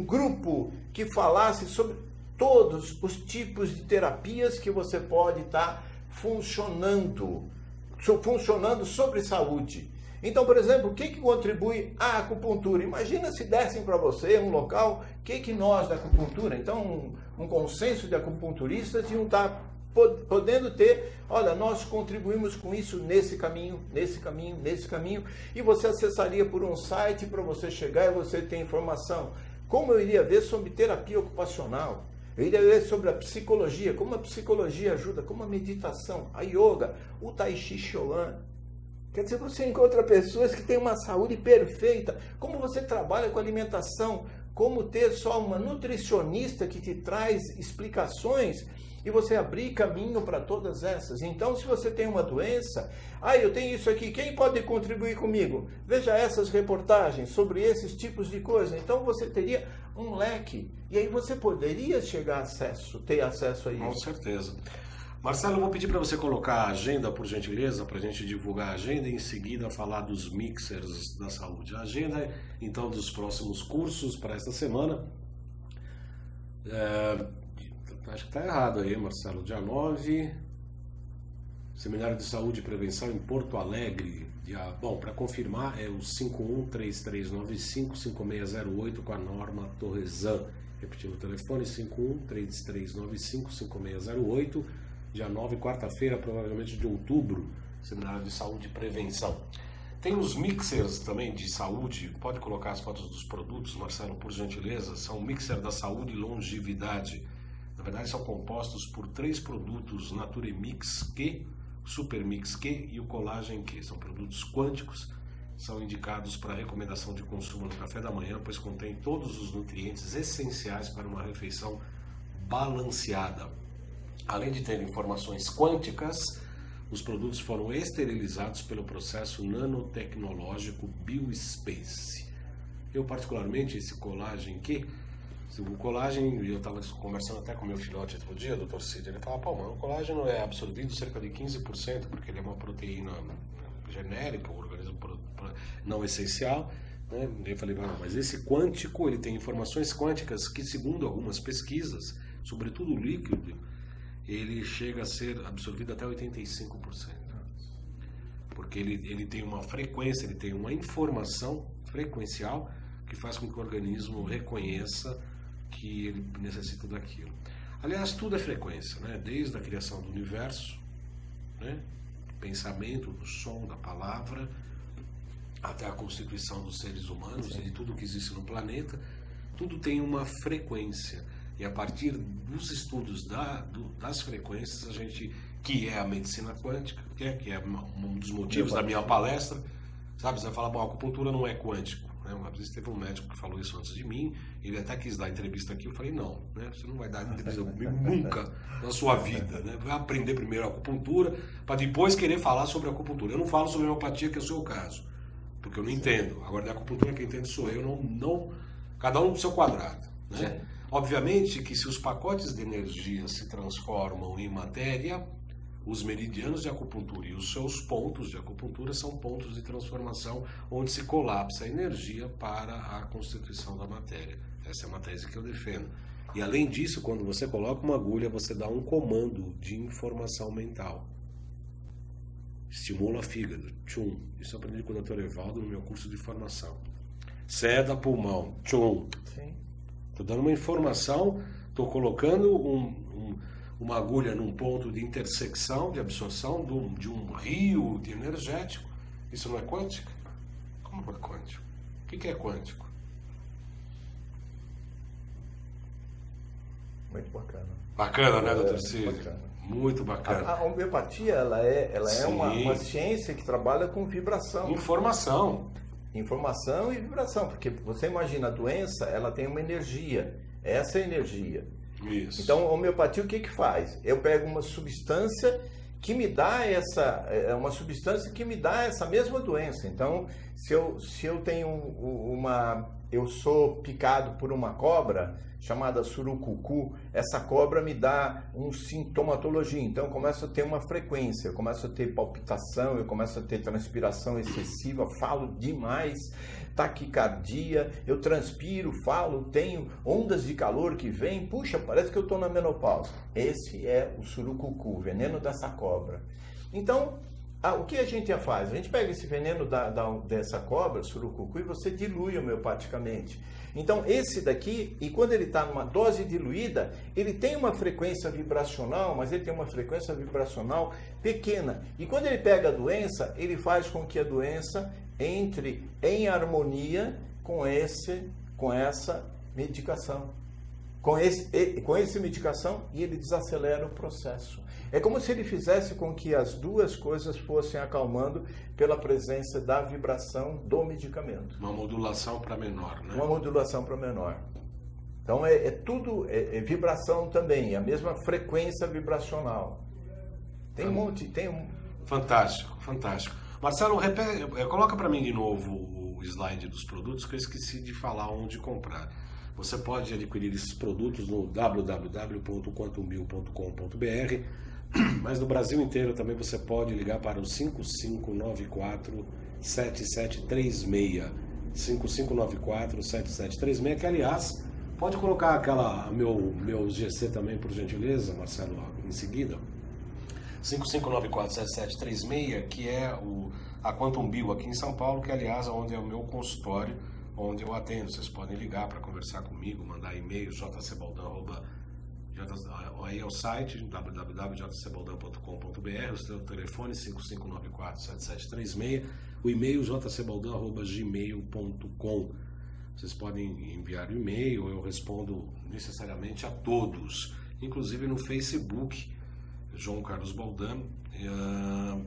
grupo que falasse sobre todos os tipos de terapias que você pode estar funcionando sobre saúde. Então, por exemplo, o que contribui à acupuntura? Imagina se dessem para você um local, o que nós da acupuntura, então um consenso de acupunturistas iam estar podendo ter, olha, nós contribuímos com isso nesse caminho, e você acessaria por um site para você chegar e você ter informação. Como eu iria ver sobre terapia ocupacional, eu iria ver sobre a psicologia, como a psicologia ajuda, como a meditação, a yoga, o tai chi chuan. Quer dizer, você encontra pessoas que têm uma saúde perfeita, como você trabalha com alimentação, como ter só uma nutricionista que te traz explicações e você abrir caminho para todas essas. Então, se você tem uma doença, eu tenho isso aqui, quem pode contribuir comigo? Veja essas reportagens sobre esses tipos de coisas. Então, você teria um leque, e aí você poderia ter acesso a isso. Com certeza. Marcelo, eu vou pedir para você colocar a agenda, por gentileza, para a gente divulgar a agenda e em seguida falar dos mixers da saúde. A agenda, então, dos próximos cursos para esta semana. Acho que está errado aí, Marcelo. Dia 9, Seminário de Saúde e Prevenção em Porto Alegre. Bom, para confirmar, é o 5133955608 com a Norma Torresan. Repetindo o telefone, 5133955608. Dia 9, quarta-feira, provavelmente de outubro, Seminário de Saúde e Prevenção. Tem os mixers também de saúde. Pode colocar as fotos dos produtos, Marcelo, por gentileza. São mixer da saúde e longevidade. Na verdade, são compostos por 3 produtos, Naturemix Q, Supermix Q e o Collagen Q. São produtos quânticos, são indicados para recomendação de consumo no café da manhã, pois contém todos os nutrientes essenciais para uma refeição balanceada. Além de ter informações quânticas, os produtos foram esterilizados pelo processo nanotecnológico BioSpace. Eu, particularmente, esse Collagen Q, o colágeno, eu estava conversando até com meu filhote outro dia, Dr. Cid, ele falava, mano, o colágeno é absorvido cerca de 15%, porque ele é uma proteína genérica, um organismo não essencial, né? Eu falei, mas esse quântico, ele tem informações quânticas que, segundo algumas pesquisas, sobretudo o líquido, ele chega a ser absorvido até 85%. Porque ele tem uma frequência, ele tem uma informação frequencial que faz com que o organismo reconheça que ele necessita daquilo. Aliás, tudo é frequência, né? Desde a criação do universo, né? Pensamento, do som, da palavra, até a constituição dos seres humanos. Sim. E de tudo que existe no planeta, tudo tem uma frequência. E a partir dos estudos das frequências, a gente, que é a medicina quântica, que é um dos motivos da minha palestra, sabe? Você vai falar, bom, a acupuntura não é quântico. Uma vez teve um médico que falou isso antes de mim, ele até quis dar entrevista aqui, eu falei, não, né? Você não vai dar entrevista comigo nunca na sua vida, né? Vai aprender primeiro a acupuntura, para depois querer falar sobre a acupuntura. Eu não falo sobre homeopatia, que é o seu caso, porque eu não entendo. Agora, da acupuntura, quem entende sou eu, não cada um no seu quadrado, né? Obviamente que se os pacotes de energia se transformam em matéria, os meridianos de acupuntura e os seus pontos de acupuntura são pontos de transformação onde se colapsa a energia para a constituição da matéria. Essa é uma tese que eu defendo. E além disso, quando você coloca uma agulha, você dá um comando de informação mental. Estimula fígado, tchum. Isso eu aprendi com o Dr. Evaldo no meu curso de formação. Seda pulmão, tchum. Estou dando uma informação, estou colocando uma agulha num ponto de intersecção, de absorção de um rio de energético. Isso não é quântico? Como é quântico? O que é quântico? Muito bacana. Bacana, né, doutor Cid? Bacana. Muito bacana. A homeopatia, ela é uma ciência que trabalha com vibração. Informação. Informação e vibração, porque você imagina, a doença, ela tem uma energia. Essa é a energia. Isso. Então, a homeopatia, o que faz? Eu pego uma substância que me dá essa mesma doença. Então, se eu tenho eu sou picado por uma cobra chamada surucucu, essa cobra me dá uma sintomatologia. Então, eu começo a ter uma frequência, eu começo a ter palpitação, eu começo a ter transpiração excessiva, falo demais, taquicardia, eu transpiro, falo, tenho ondas de calor que vêm, puxa, parece que eu estou na menopausa. Esse é o surucucu, o veneno dessa cobra. Então, o que a gente faz? A gente pega esse veneno dessa cobra, surucucu, e você dilui homeopaticamente. Então, esse daqui, e quando ele está numa dose diluída, ele tem uma frequência vibracional, mas ele tem uma frequência vibracional pequena. E quando ele pega a doença, ele faz com que a doença entre em harmonia com essa medicação. Com essa medicação, e ele desacelera o processo. É como se ele fizesse com que as duas coisas fossem acalmando pela presença da vibração do medicamento. Uma modulação para menor, né? Uma modulação para menor. Então, tudo vibração também, a mesma frequência vibracional. Tem um monte, Fantástico, fantástico. Marcelo, coloca para mim de novo o slide dos produtos, que eu esqueci de falar onde comprar. Você pode adquirir esses produtos no www.quantumbio.com.br, mas no Brasil inteiro também você pode ligar para o 5594-7736. 5594-7736, que aliás, pode colocar meu GC também, por gentileza, Marcelo, em seguida. 5594-7736, que é a Quantum Bio aqui em São Paulo, que aliás é onde é o meu consultório, onde eu atendo. Vocês podem ligar para conversar comigo, mandar e-mail, aí é o site www.jcbaldan.com.br, o seu telefone 5594-7736, o e-mail jcbaldan@gmail.com. Vocês podem enviar o e-mail, eu respondo necessariamente a todos, inclusive no Facebook, João Carlos Baldan, eu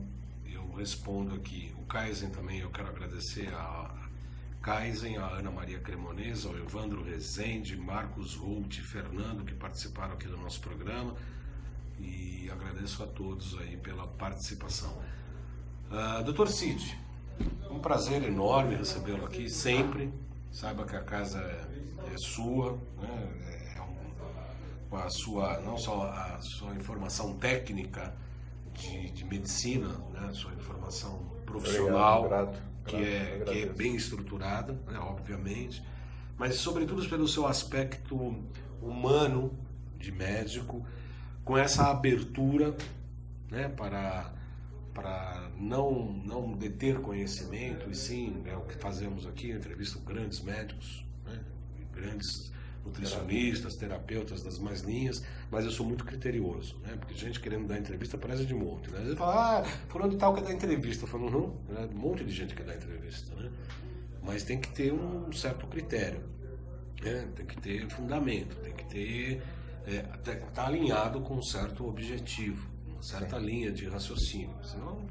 respondo aqui. O Kaizen também, eu quero agradecer a Kaizen, a Ana Maria Cremonesa, ao Evandro Rezende, Marcos Holt e Fernando, que participaram aqui do nosso programa, e agradeço a todos aí pela participação. Dr. Cid, um prazer enorme recebê-lo aqui, sempre. Saiba que a casa é sua, né? Com a sua, não só a sua informação técnica de medicina, né? Sua informação profissional. Obrigado, que é bem estruturada, né, obviamente, mas sobretudo pelo seu aspecto humano de médico, com essa abertura, né, para não deter conhecimento, e sim, é o que fazemos aqui, eu entrevisto grandes médicos, né, grandes nutricionistas, terapeutas das mais linhas, mas eu sou muito criterioso, né? Porque gente querendo dar entrevista parece de monte, né? Às vezes fala, fulano de tal quer dar entrevista, eu falo, não, um monte de gente quer dar entrevista, né? Mas tem que ter um certo critério, né? Tem que ter fundamento, tem que ter, tá alinhado com um certo objetivo, uma certa linha de raciocínio, senão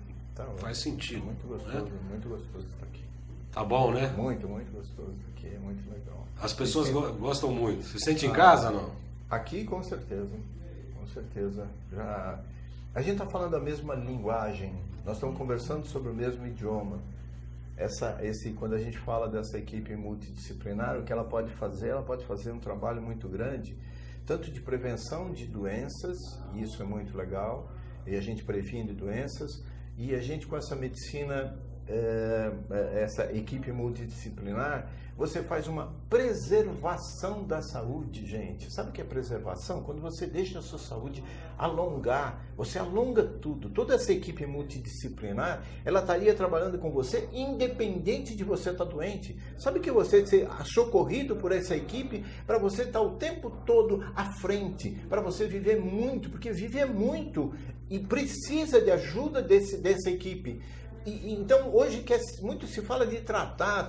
faz sentido. Muito gostoso, né? Muito gostoso estar aqui. Tá bom, né? Muito, muito gostoso estar aqui, é muito legal. As pessoas gostam muito. Você sente em casa, não? Aqui, com certeza. Com certeza. A gente está falando a mesma linguagem. Nós estamos conversando sobre o mesmo idioma. Quando a gente fala dessa equipe multidisciplinar, o que ela pode fazer um trabalho muito grande, tanto de prevenção de doenças, e isso é muito legal, e a gente previne doenças, e a gente com essa medicina, essa equipe multidisciplinar, você faz uma preservação da saúde, gente. Sabe o que é preservação? Quando você deixa a sua saúde alongar, você alonga tudo. Toda essa equipe multidisciplinar, ela estaria trabalhando com você independente de você estar doente. Sabe que você ser socorrido por essa equipe para você estar o tempo todo à frente, para você viver muito, porque viver muito e precisa de ajuda dessa equipe. Então, hoje muito se fala de tratar,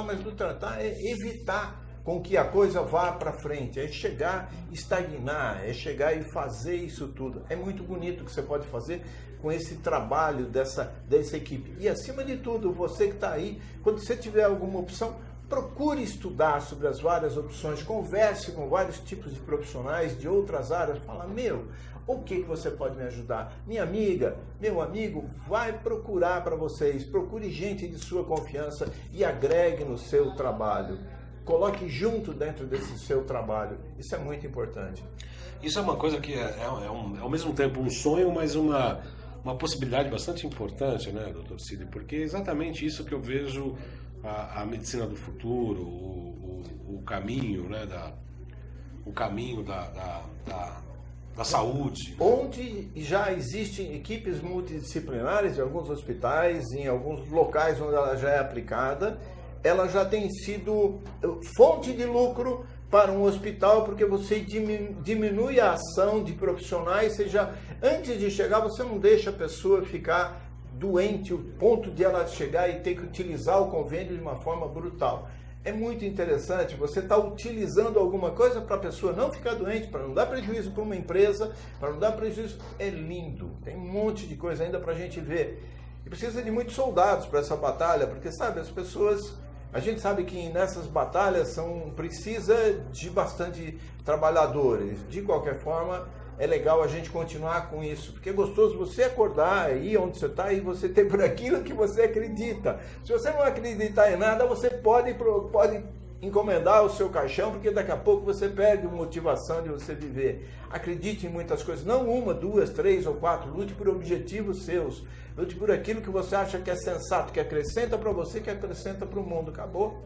mas do tratar é evitar com que a coisa vá para frente, é chegar e estagnar, é chegar e fazer isso tudo. É muito bonito o que você pode fazer com esse trabalho dessa equipe. E, acima de tudo, você que está aí, quando você tiver alguma opção, procure estudar sobre as várias opções, converse com vários tipos de profissionais de outras áreas, fala, o que você pode me ajudar? Minha amiga, meu amigo, vai procurar para vocês, procure gente de sua confiança e agregue no seu trabalho. Coloque junto dentro desse seu trabalho, isso é muito importante. Isso é uma coisa que é ao mesmo tempo um sonho, mas uma possibilidade bastante importante, né, doutor Cid? Porque é exatamente isso que eu vejo a medicina do futuro, o caminho, né, o caminho da saúde. Onde já existem equipes multidisciplinares em alguns hospitais, em alguns locais onde ela já é aplicada, ela já tem sido fonte de lucro para um hospital, porque você diminui a ação de profissionais, seja antes de chegar, você não deixa a pessoa ficar doente, o ponto de ela chegar e ter que utilizar o convênio de uma forma brutal. É muito interessante, você está utilizando alguma coisa para a pessoa não ficar doente, para não dar prejuízo para uma empresa, para não dar prejuízo. É lindo, tem um monte de coisa ainda para a gente ver. E precisa de muitos soldados para essa batalha, porque, sabe, as pessoas... A gente sabe que nessas batalhas precisa de bastante trabalhadores. De qualquer forma, é legal a gente continuar com isso, porque é gostoso você acordar aí onde você está e você ter por aquilo que você acredita. Se você não acreditar em nada, você pode encomendar o seu caixão, porque daqui a pouco você perde a motivação de você viver. Acredite em muitas coisas, não uma, duas, três ou quatro, lute por objetivos seus, lute por aquilo que você acha que é sensato, que acrescenta para você, que acrescenta para o mundo. Acabou?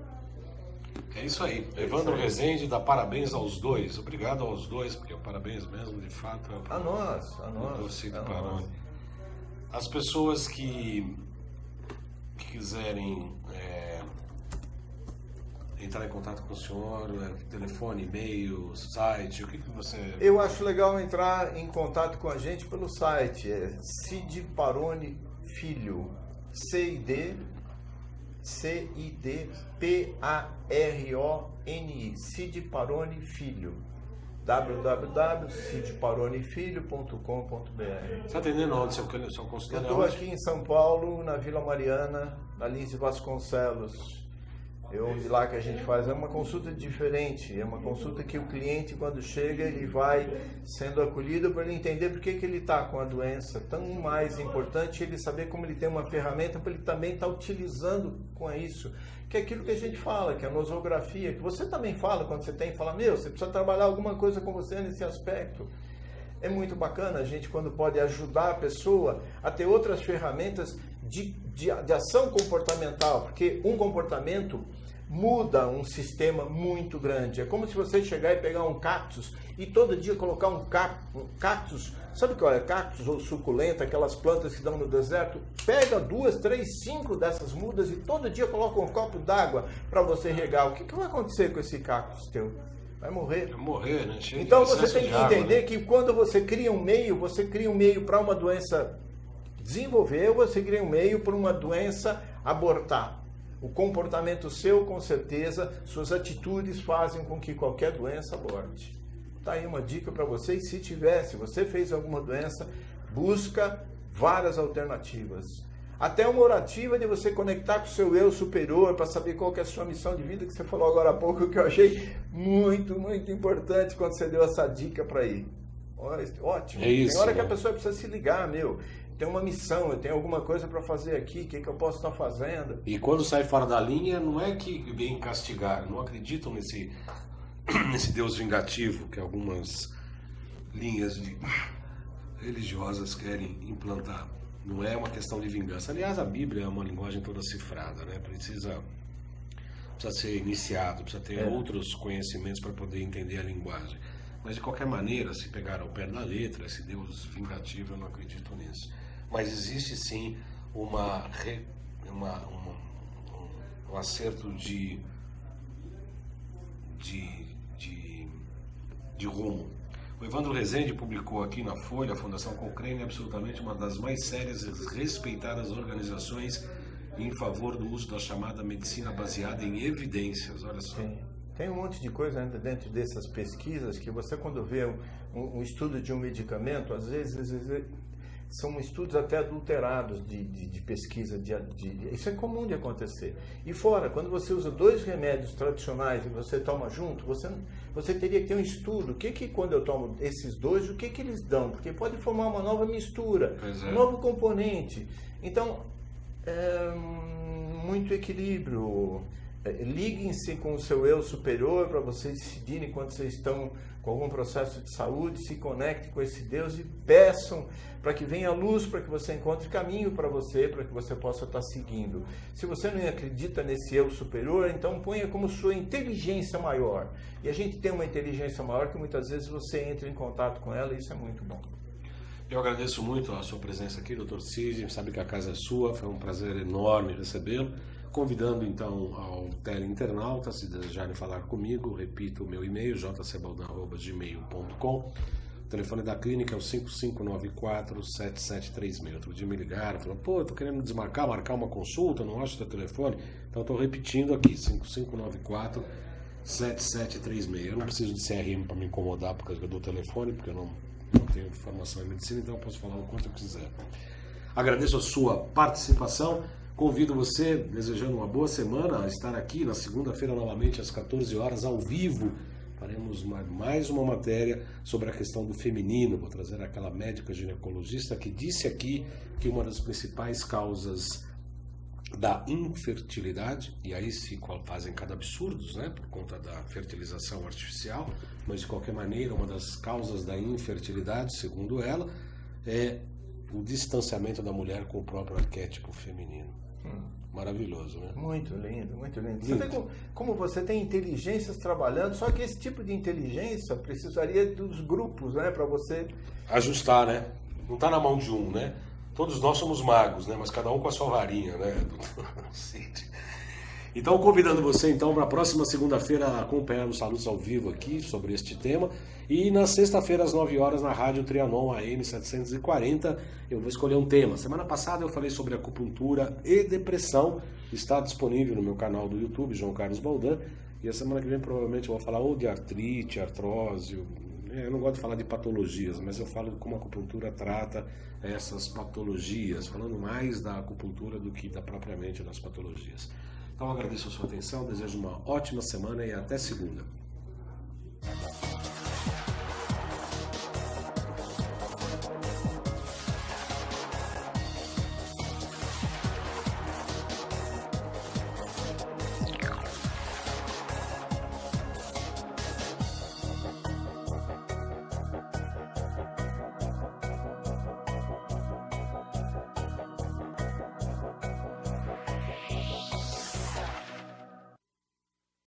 É isso aí. Evandro Rezende dá parabéns aos dois. Obrigado aos dois, porque o parabéns mesmo, de fato, é a nós. Cid Paroni. As pessoas que quiserem entrar em contato com o senhor, telefone, e-mail, site, o que você... Eu acho legal entrar em contato com a gente pelo site, Cid Paroni Filho, CIDPARONI, Cid Paroni Filho, www.cidparonifilho.com.br. Você está atendendo onde, seu consultório? Eu estou aqui em São Paulo, na Vila Mariana, na Lins Vasconcelos. De lá que a gente faz, é uma consulta diferente, é uma consulta que o cliente, quando chega, ele vai sendo acolhido para ele entender por que ele está com a doença. Tão mais importante ele saber como ele tem uma ferramenta para ele também estar utilizando com isso. Que é aquilo que a gente fala, que é a nosografia, que você também fala quando você fala, você precisa trabalhar alguma coisa com você nesse aspecto. É muito bacana a gente quando pode ajudar a pessoa a ter outras ferramentas de ação comportamental, porque um comportamento muda um sistema muito grande. É como se você chegar e pegar um cactus e todo dia colocar um cactus, sabe qual é? Cactus ou suculenta, aquelas plantas que dão no deserto, pega 2, 3, 5 dessas mudas e todo dia coloca um copo d'água para você regar. O que vai acontecer com esse cactus teu? Vai morrer. Vai morrer, né? Então você tem que entender que quando você cria um meio para uma doença desenvolver, você cria um meio para uma doença abortar. O comportamento seu, com certeza, suas atitudes fazem com que qualquer doença aborte. Está aí uma dica para você, e se você fez alguma doença, busca várias alternativas. Até uma orativa de você conectar com o seu eu superior para saber qual que é a sua missão de vida, que você falou agora há pouco, que eu achei muito, muito importante quando você deu essa dica para ir. Ótimo. É isso, tem hora que a pessoa precisa se ligar, tenho uma missão, eu tenho alguma coisa para fazer aqui, o que eu posso estar fazendo? E quando sai fora da linha, não é que vem castigar, não acreditam nesse Deus vingativo que algumas linhas religiosas querem implantar. Não é uma questão de vingança. Aliás, a Bíblia é uma linguagem toda cifrada, né? Precisa ser iniciado, precisa ter outros conhecimentos para poder entender a linguagem. Mas de qualquer maneira, se pegar ao pé da letra, esse Deus vingativo, eu não acredito nisso. Mas existe sim um acerto de rumo. O Evandro Rezende publicou aqui na Folha: a Fundação Cochrane é absolutamente uma das mais sérias e respeitadas organizações em favor do uso da chamada medicina baseada em evidências. Olha só. Sim. Tem um monte de coisa ainda dentro dessas pesquisas que você, quando vê um estudo de um medicamento, às vezes são estudos até adulterados de pesquisa. Isso é comum de acontecer. E fora, quando você usa 2 remédios tradicionais e você toma junto, você teria que ter um estudo. O que quando eu tomo esses 2, o que eles dão? Porque pode formar uma nova mistura, um novo componente. Então, muito equilíbrio. Liguem-se com o seu eu superior para vocês decidirem quando vocês estão com algum processo de saúde, se conectem com esse Deus e peçam para que venha a luz, para que você encontre caminho para que você possa estar seguindo. Se você não acredita nesse eu superior, então ponha como sua inteligência maior. E a gente tem uma inteligência maior que muitas vezes você entra em contato com ela e isso é muito bom. Eu agradeço muito a sua presença aqui, Dr. Cid. Sabe que a casa é sua, foi um prazer enorme recebê-lo. Convidando então ao teleinternauta, se desejarem falar comigo, repito o meu e-mail, jcbaldan@gmail.com. O telefone da clínica é o 5594-7736. Outro dia me ligaram, falaram: pô, eu tô querendo marcar uma consulta, não acho o teu telefone. Então estou repetindo aqui, 5594-7736. Eu não preciso de CRM para me incomodar por causa do telefone, porque eu não tenho formação em medicina, então eu posso falar o quanto eu quiser. Agradeço a sua participação. Convido você, desejando uma boa semana, a estar aqui na segunda-feira novamente às 14 horas ao vivo. Faremos mais uma matéria sobre a questão do feminino. Vou trazer aquela médica ginecologista que disse aqui que uma das principais causas da infertilidade, e aí se fazem cada absurdos, né, por conta da fertilização artificial, mas de qualquer maneira uma das causas da infertilidade, segundo ela, é o distanciamento da mulher com o próprio arquétipo feminino. Maravilhoso, né? Muito lindo, muito lindo. Você vê como você tem inteligências trabalhando, só que esse tipo de inteligência precisaria dos grupos, né, para você ajustar, né? Não está na mão de um, né? Todos nós somos magos, né? Mas cada um com a sua varinha, né? Então, convidando você então para a próxima segunda-feira acompanhar os salutos ao vivo aqui sobre este tema. E na sexta-feira às 9 horas na Rádio Trianon AM 740 eu vou escolher um tema. Semana passada eu falei sobre acupuntura e depressão. Está disponível no meu canal do YouTube, João Carlos Baldan. E a semana que vem provavelmente eu vou falar ou de artrite, artrose. Eu não gosto de falar de patologias, mas eu falo de como a acupuntura trata essas patologias, falando mais da acupuntura do que propriamente das patologias. Então agradeço a sua atenção, desejo uma ótima semana e até segunda.